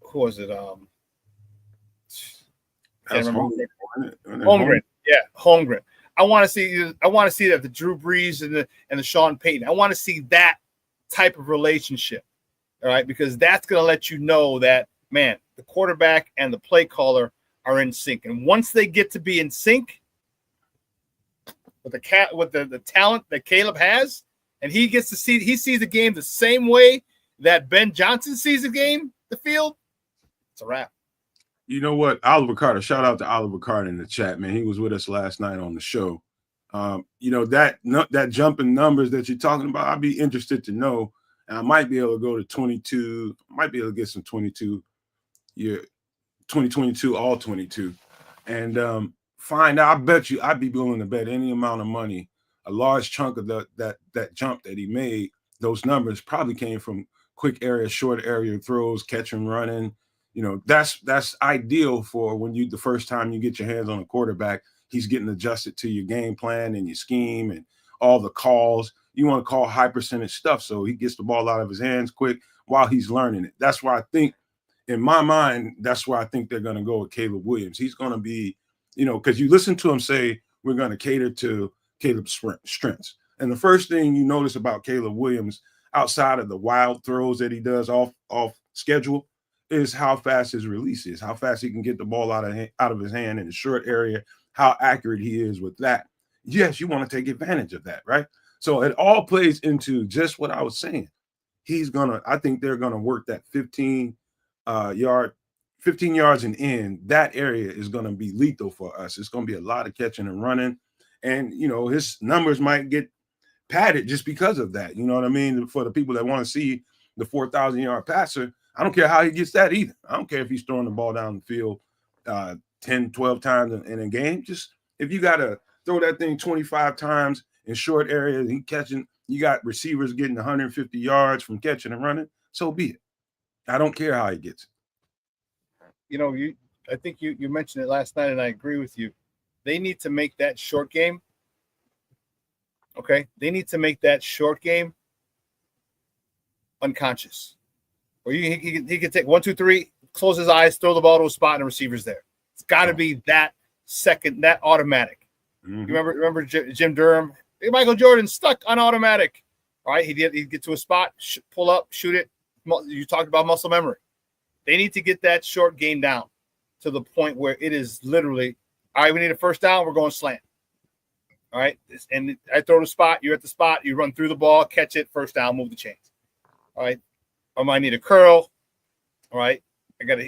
who was it? Holmgren. Yeah, Holmgren. I want to see that the Drew Brees and the Sean Payton. I want to see that type of relationship. All right, because that's going to let you know that, man, the quarterback and the play caller are in sync. And once they get to be in sync with the talent that Caleb has, and he sees the game the same way that Ben Johnson sees the field, it's a wrap. You know what? Oliver Carter, shout out to Oliver Carter in the chat, man. He was with us last night on the show. That jump in numbers that you're talking about, I'd be interested to know. And I might be able to go to 22, might be able to get some 2022, all 22. And find out, I bet you I'd be willing to bet any amount of money. A large chunk of that jump that he made, those numbers probably came from quick area, short area throws, catch and running. That's ideal for when the first time you get your hands on a quarterback, he's getting adjusted to your game plan and your scheme and all the calls. You want to call high percentage stuff so he gets the ball out of his hands quick while he's learning it. That's why I think, in my mind, that's why I think they're going to go with Caleb Williams. He's going to be, because you listen to him say, we're going to cater to Caleb's strengths. And the first thing you notice about Caleb Williams, outside of the wild throws that he does off schedule, is how fast his release is, how fast he can get the ball out of his hand in a short area, how accurate he is with that. Yes, you want to take advantage of that, right? So it all plays into just what I was saying. I think they're going to work that 15 yards and in. That area is going to be lethal for us. It's going to be a lot of catching and running. And, his numbers might get padded just because of that. You know what I mean? For the people that want to see the 4,000-yard passer, I don't care how he gets that either. I don't care if he's throwing the ball down the field 10, 12 times in a game. Just if you got to throw that thing 25 times in short areas, you got receivers getting 150 yards from catching and running, so be it. I don't care how he gets it. I think you mentioned it last night, and I agree with you. They need to make that short game. Okay, they need to make that short game unconscious. Or he can take 1, 2, 3, close his eyes, throw the ball to a spot, and the receiver's there. It's got to be that automatic. Mm-hmm. You remember Jim Durham? Hey, Michael Jordan stuck on automatic. All right, he'd get to a spot, pull up, shoot it. You talked about muscle memory. They need to get that short game down to the point where it is literally, all right, we need a first down, we're going slant. All right. And I throw the spot. You're at the spot. You run through the ball, catch it, first down, move the chains. All right. I might need a curl. All right. I got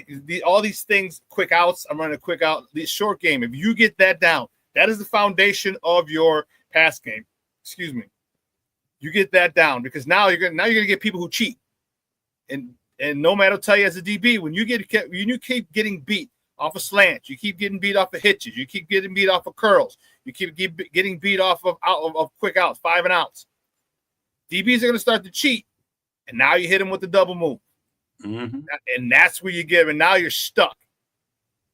all these things, quick outs. I'm running a quick out. The short game. If you get that down, that is the foundation of your pass game. Excuse me. You get that down because now you're gonna get people who cheat. And no man will tell you as a DB, when you keep getting beat off of slants, you keep getting beat off of hitches, you keep getting beat off of curls, you keep getting beat off of quick outs, 5 and outs. DBs are going to start to cheat, and now you hit them with the double move, and that's where you give. And now you're stuck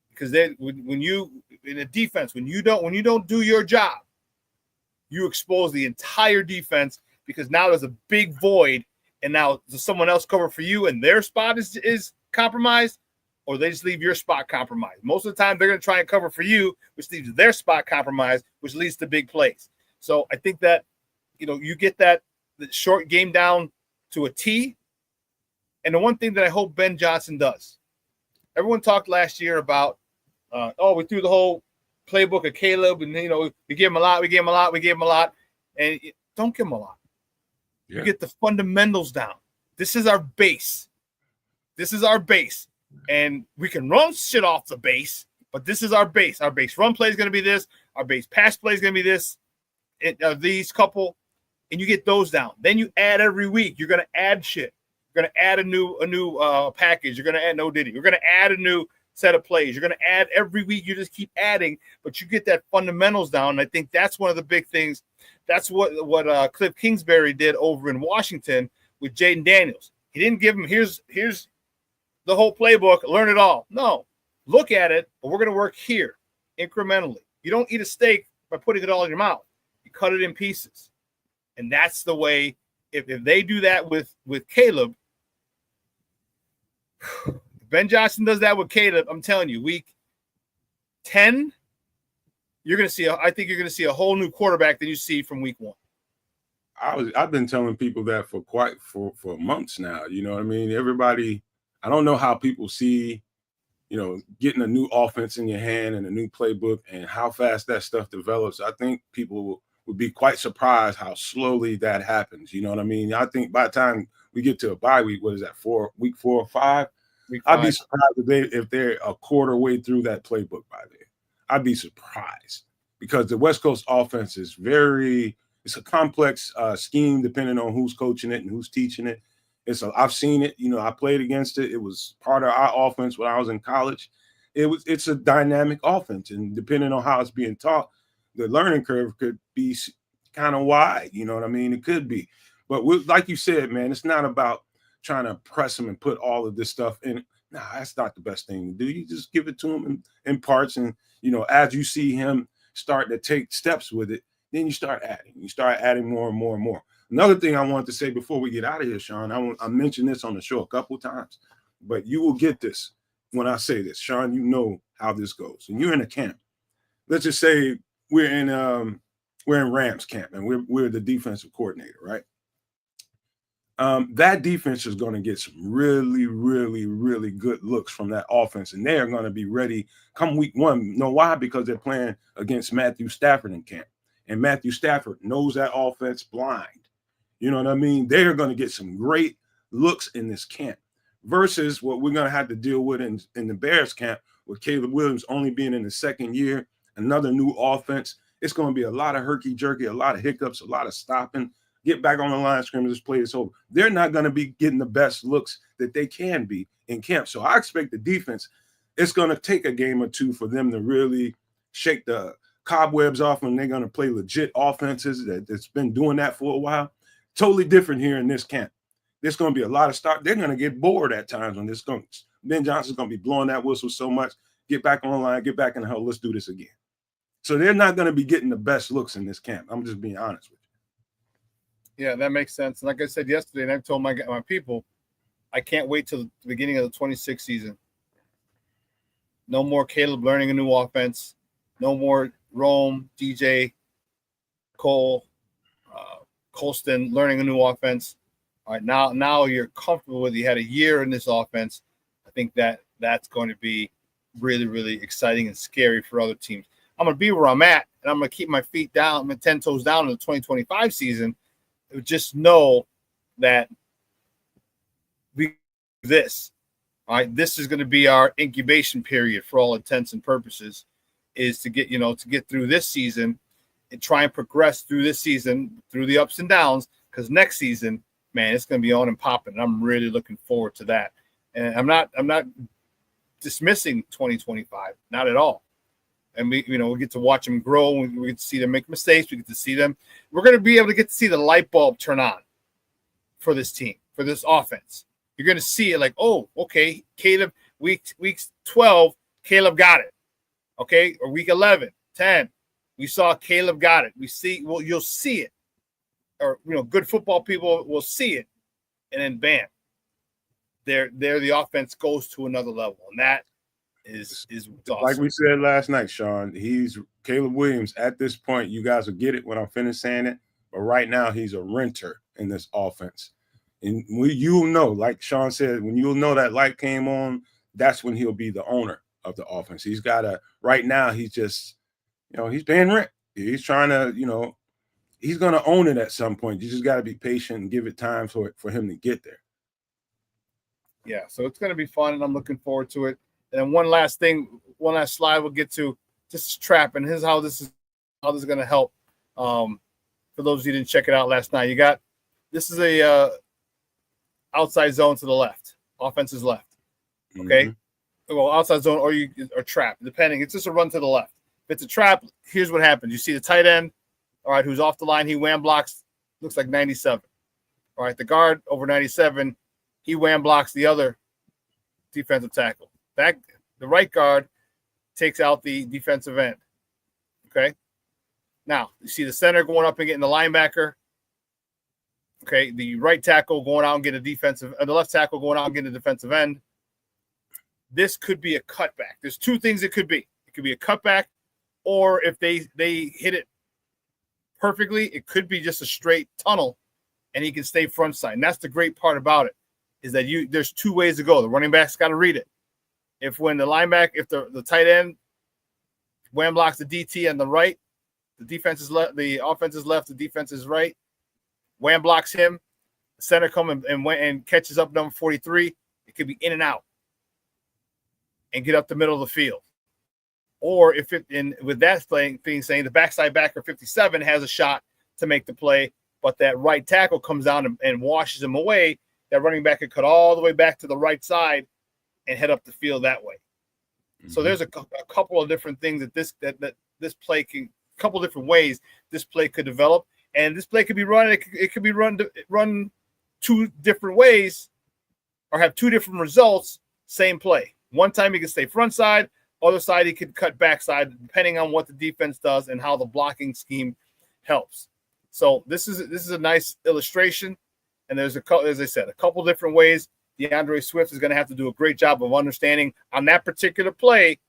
because then when you in a defense, when you don't do your job, you expose the entire defense because now there's a big void. And now does someone else cover for you and their spot is compromised, or they just leave your spot compromised? Most of the time, they're going to try and cover for you, which leaves their spot compromised, which leads to big plays. So I think that, you get the short game down to a T. And the one thing that I hope Ben Johnson does, everyone talked last year about, we threw the whole playbook of Caleb and, we gave him a lot, and don't give him a lot. Yeah. You get the fundamentals down. This is our base. And we can run shit off the base, but this is our base. Our base run play is going to be this. Our base pass play is going to be this. These couple, and you get those down. Then you add every week. You're going to add shit. You're going to add a new package. You're going to add no diddy. You're going to add a new set of plays. You're going to add every week. You just keep adding, but you get that fundamentals down. And I think that's one of the big things. That's what Cliff Kingsbury did over in Washington with Jaden Daniels. He didn't give him here's the whole playbook, learn it all. No, look at it, but we're going to work here incrementally. You don't eat a steak by putting it all in your mouth. You cut it in pieces, and that's the way. If they do that with Caleb, Ben Johnson does that with Caleb. I'm telling you, week 10. I think you're going to see a whole new quarterback than you see from week 1. I've been telling people that for months now. You know what I mean? Everybody, I don't know how people see, getting a new offense in your hand and a new playbook and how fast that stuff develops. I think people would be quite surprised how slowly that happens. You know what I mean? I think by the time we get to a bye week, what is that, week 4 or 5? I'd be surprised if they're a quarter way through that playbook by then. I'd be surprised because the West Coast offense is it's a complex scheme depending on who's coaching it and who's teaching it. I've seen it, I played against it. It was part of our offense when I was in college. It's a dynamic offense, and depending on how it's being taught, the learning curve could be kind of wide. You know what I mean? It could be, but like you said, man, it's not about trying to press them and put all of this stuff in. Nah, that's not the best thing to do. You just give it to him in parts, and as you see him start to take steps with it, then you start adding. You start adding more and more and more. Another thing I wanted to say before we get out of here, Shawn, I mentioned this on the show a couple of times, but you will get this when I say this. Shawn, you know how this goes. And you're in a camp. Let's just say we're in Rams camp, and we're the defensive coordinator, right? That defense is going to get some really, really, really good looks from that offense, and they're going to be ready come week 1. You know why? Because they're playing against Matthew Stafford in camp, and Matthew Stafford knows that offense blind. You know what I mean? They're going to get some great looks in this camp versus what we're going to have to deal with in the Bears camp with Caleb Williams only being in the second year, another new offense. It's going to be a lot of herky-jerky, a lot of hiccups, a lot of stopping. Get back on the line of scrimmage, this play is over. They're not going to be getting the best looks that they can be in camp. So I expect the defense, it's going to take a game or two for them to really shake the cobwebs off, and they're going to play legit offenses that's been doing that for a while. Totally different here in this camp. There's going to be a lot of start. They're going to get bored at times when Ben Johnson's going to be blowing that whistle so much. Get back on the line, get back in the huddle. Let's do this again. So they're not going to be getting the best looks in this camp. I'm just being honest with you. Yeah, that makes sense. And like I said yesterday, and I've told my people, I can't wait till the beginning of the 26th season. No more Caleb learning a new offense. No more Rome, DJ, Cole, Colston learning a new offense. All right, now you're comfortable with. You had a year in this offense. I think that's going to be really, really exciting and scary for other teams. I'm going to be where I'm at, and I'm going to keep my feet down, my 10 toes down in the 2025 season. Just know that we do this. All right, this is going to be our incubation period for all intents and purposes, is to get through this season and try and progress through this season, through the ups and downs, because next season, man, it's going to be on and popping. And I'm really looking forward to that. And I'm not dismissing 2025, not at all. And we get to watch them grow. We get to see them make mistakes. We get to see them. We're going to be able to get to see the light bulb turn on for this team, for this offense. You're going to see it like, oh, okay, Caleb, week 12, Caleb got it. Okay, or week 11, 10, we saw Caleb got it. You'll see it. Or, good football people will see it. And then, bam, there the offense goes to another level. And that is awesome. Like we said last night, Shawn, he's Caleb Williams. At this point, you guys will get it when I'm finished saying it. But right now, he's a renter in this offense. And you'll know, like Shawn said, when you'll know that light came on, that's when he'll be the owner of the offense. He's got right now, he's just, he's paying rent. He's trying to, he's going to own it at some point. You just got to be patient and give it time for him to get there. Yeah, so it's going to be fun, and I'm looking forward to it. And one last slide we'll get to, just trap, and here's how this is going to help. For those of you who didn't check it out last night, this is a outside zone to the left. Offense is left. Okay. Mm-hmm. Well, outside zone or trap, depending. It's just a run to the left. If it's a trap, here's what happens. You see the tight end, all right, who's off the line. He wham blocks, looks like 97. All right, the guard over 97, he wham blocks the other defensive tackle. The right guard takes out the defensive end. Okay. Now, you see the center going up and getting the linebacker. Okay, the right tackle going out and getting the left tackle going out and getting the defensive end. This could be a cutback. There's two things it could be. It could be a cutback, or if they hit it perfectly, it could be just a straight tunnel, and he can stay front side. And that's the great part about it, is that there's two ways to go. The running back's got to read it. If the tight end wham blocks the DT on the right, the defense is left, the offense is left, the defense is right. Wham blocks him. The center comes and catches up number 43. It could be in and out and get up the middle of the field. Or with that being saying, the backside backer 57 has a shot to make the play, but that right tackle comes down and washes him away. That running back could cut all the way back to the right side and head up the field that way. Mm-hmm. So there's a couple of different things that this play can, a couple of different ways this play could develop. And this play could be run. It could be run two different ways, or have two different results. Same play. One time he can stay front side. Other side he could cut backside, depending on what the defense does and how the blocking scheme helps. So this is a nice illustration. And there's as I said, a couple different ways. DeAndre Swift is going to have to do a great job of understanding on that particular play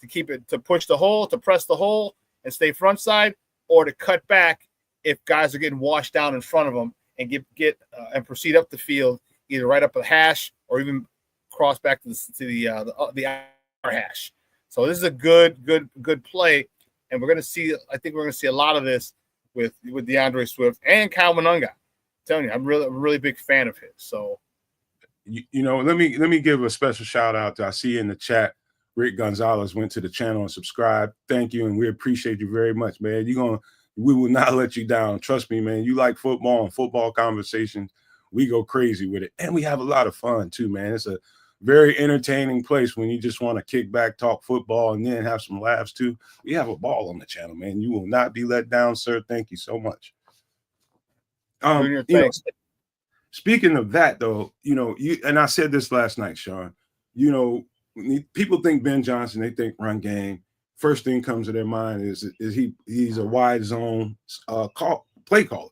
to push the hole, to press the hole and stay front side, or to cut back if guys are getting washed down in front of them and get and proceed up the field, either right up the hash or even cross back to the hash. So this is a good play, and we're going to see. I think we're going to see a lot of this with DeAndre Swift and Kyle Monunga. I'm telling you, I'm a really big fan of his. So, let me give a special shout out to, I see in the chat, Rick Gonzalez went to the channel and subscribed. Thank you, and we appreciate you very much, man. We will not let you down. Trust me, man. You like football and football conversations. We go crazy with it. And we have a lot of fun too, man. It's a very entertaining place when you just want to kick back, talk football, and then have some laughs too. We have a ball on the channel, man. You will not be let down, sir. Thank you so much. Speaking of that, though, and I said this last night, Shawn, people think Ben Johnson, they think run game. First thing comes to their mind is he's a wide zone play caller.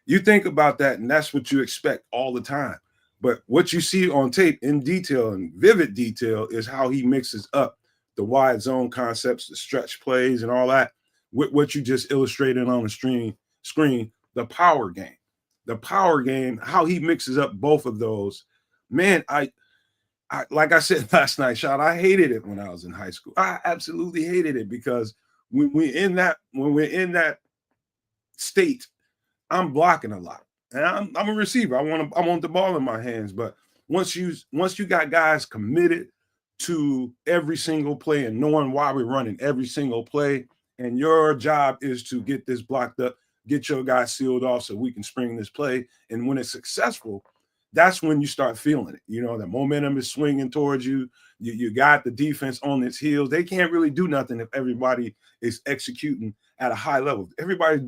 You think about that, and that's what you expect all the time. But what you see on tape in detail and vivid detail is how he mixes up the wide zone concepts, the stretch plays, and all that with what you just illustrated on the screen, the power game, how he mixes up both of those. Man, I like I said last night, Shawn, I hated it when I was in high school. I absolutely hated it because when we're in that state, I'm blocking a lot. And I'm a receiver. I want the ball in my hands. But once you got guys committed to every single play and knowing why we're running every single play, and your job is to get this blocked up, get your guy sealed off so we can spring this play. And when it's successful, that's when you start feeling it. You know, the momentum is swinging towards you. You got the defense on its heels. They can't really do nothing if everybody is executing at a high level. Everybody's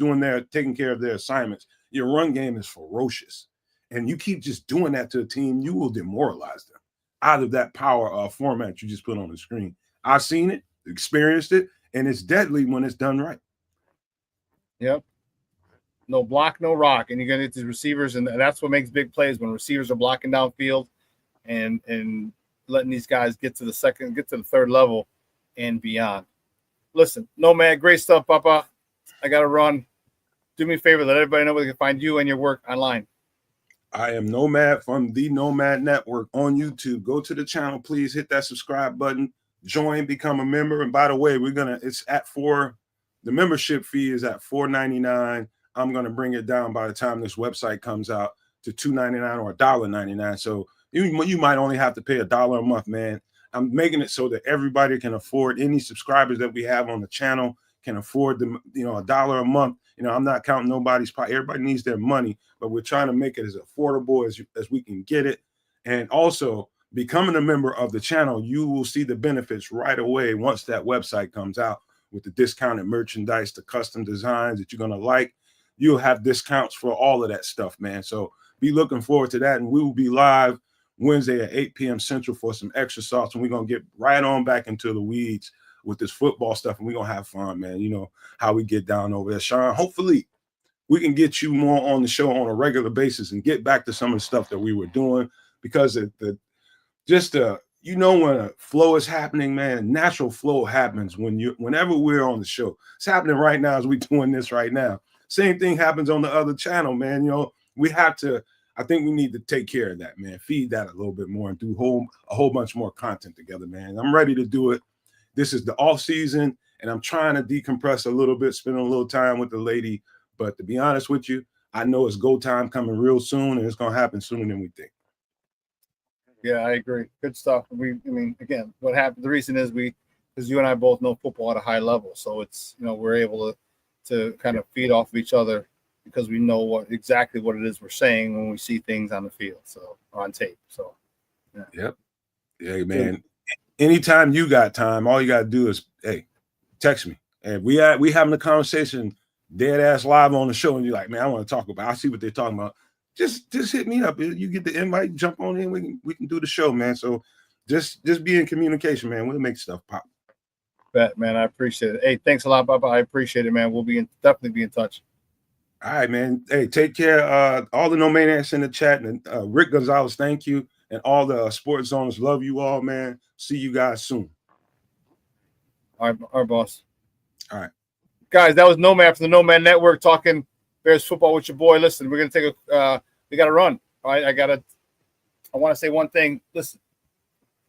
taking care of their assignments. Your run game is ferocious. And you keep just doing that to a team, you will demoralize them out of that power format you just put on the screen. I've seen it, experienced it, and it's deadly when it's done right. Yep. No block, no rock. And you're going to get these receivers, and that's what makes big plays, when receivers are blocking downfield and letting these guys get to the third level and beyond. Listen, Nomad, great stuff, Papa. I got to run. Do me a favor, let everybody know where they can find you and your work online. I am Nomad from the Nomad Network on YouTube. Go to the channel, please hit that subscribe button, join, become a member. And by the way, it's at the membership fee is at $4.99. I'm going to bring it down by the time this website comes out to $2.99 or $1.99. So you might only have to pay $1 a month, man. I'm making it so that everybody can afford, any subscribers that we have on the channel can afford them, $1 a month. I'm not counting nobody's pocket. Everybody needs their money, but we're trying to make it as affordable as we can get it. And also, becoming a member of the channel, you will see the benefits right away once that website comes out with the discounted merchandise, the custom designs that you're going to like. You'll have discounts for all of that stuff, man. So be looking forward to that. And we will be live Wednesday at 8 p.m. Central for some extra sauce. And we're going to get right on back into the weeds with this football stuff. And we're going to have fun, man. You know how we get down over there, Shawn. Hopefully we can get you more on the show on a regular basis and get back to some of the stuff that we were doing, because when a flow is happening, man, natural flow happens whenever we're on the show. It's happening right now as we're doing this right now. Same thing happens on the other channel, man. I think we need to take care of that, man. Feed that a little bit more and do a whole bunch more content together, man. I'm ready to do it. This is the off season, and I'm trying to decompress a little bit, spend a little time with the lady. But to be honest with you, I know it's go time coming real soon, and it's going to happen sooner than we think. Yeah, I agree. Good stuff. Again, what happened, the reason is because you and I both know football at a high level. So it's, we're able to kind of feed off of each other because we know exactly what it is we're saying when we see things on the field, so on tape. So, yeah. Yep. Yeah, man. Anytime you got time, all you got to do is, hey, text me. And we having a conversation dead ass live on the show, and you're like, man, I want to talk about. I see what they're talking about. Just hit me up. You get the invite, jump on in. We can do the show, man. So just be in communication, man. We'll make stuff pop. Bet, man. I appreciate it. Hey, thanks a lot, Papa. I appreciate it, man. We'll definitely be in touch. All right, man. Hey, take care. All the No Maniacs in the chat, and Rick Gonzalez, thank you, and all the sports zoners, love you all, man. See you guys soon. All right, boss. All right, guys. That was Nomad from the Nomad Network talking Bears football with your boy. Listen, we're gonna take we got to run. All right, I want to say one thing. Listen,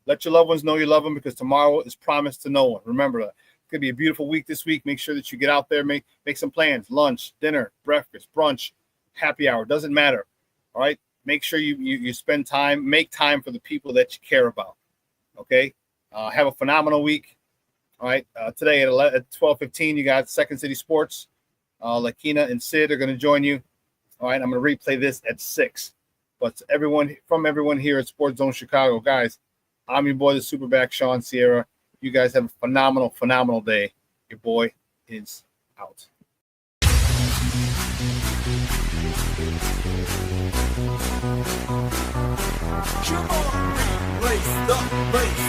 let your loved ones know you love them, because tomorrow is promised to no one. Remember that. It's gonna be a beautiful week this week. Make sure that you get out there, make some plans: lunch, dinner, breakfast, brunch, happy hour. Doesn't matter. All right. Make sure you spend time, make time for the people that you care about. Okay. Have a phenomenal week. All right. Today at 12:15, you got Second City Sports. Lakina and Sid are going to join you. All right. I'm going to replay this at 6. But everyone here at Sports Zone Chicago, guys, I'm your boy, the SuperBack, Shawn Sierra. You guys have a phenomenal, phenomenal day. Your boy is out. Come on, lace the bass.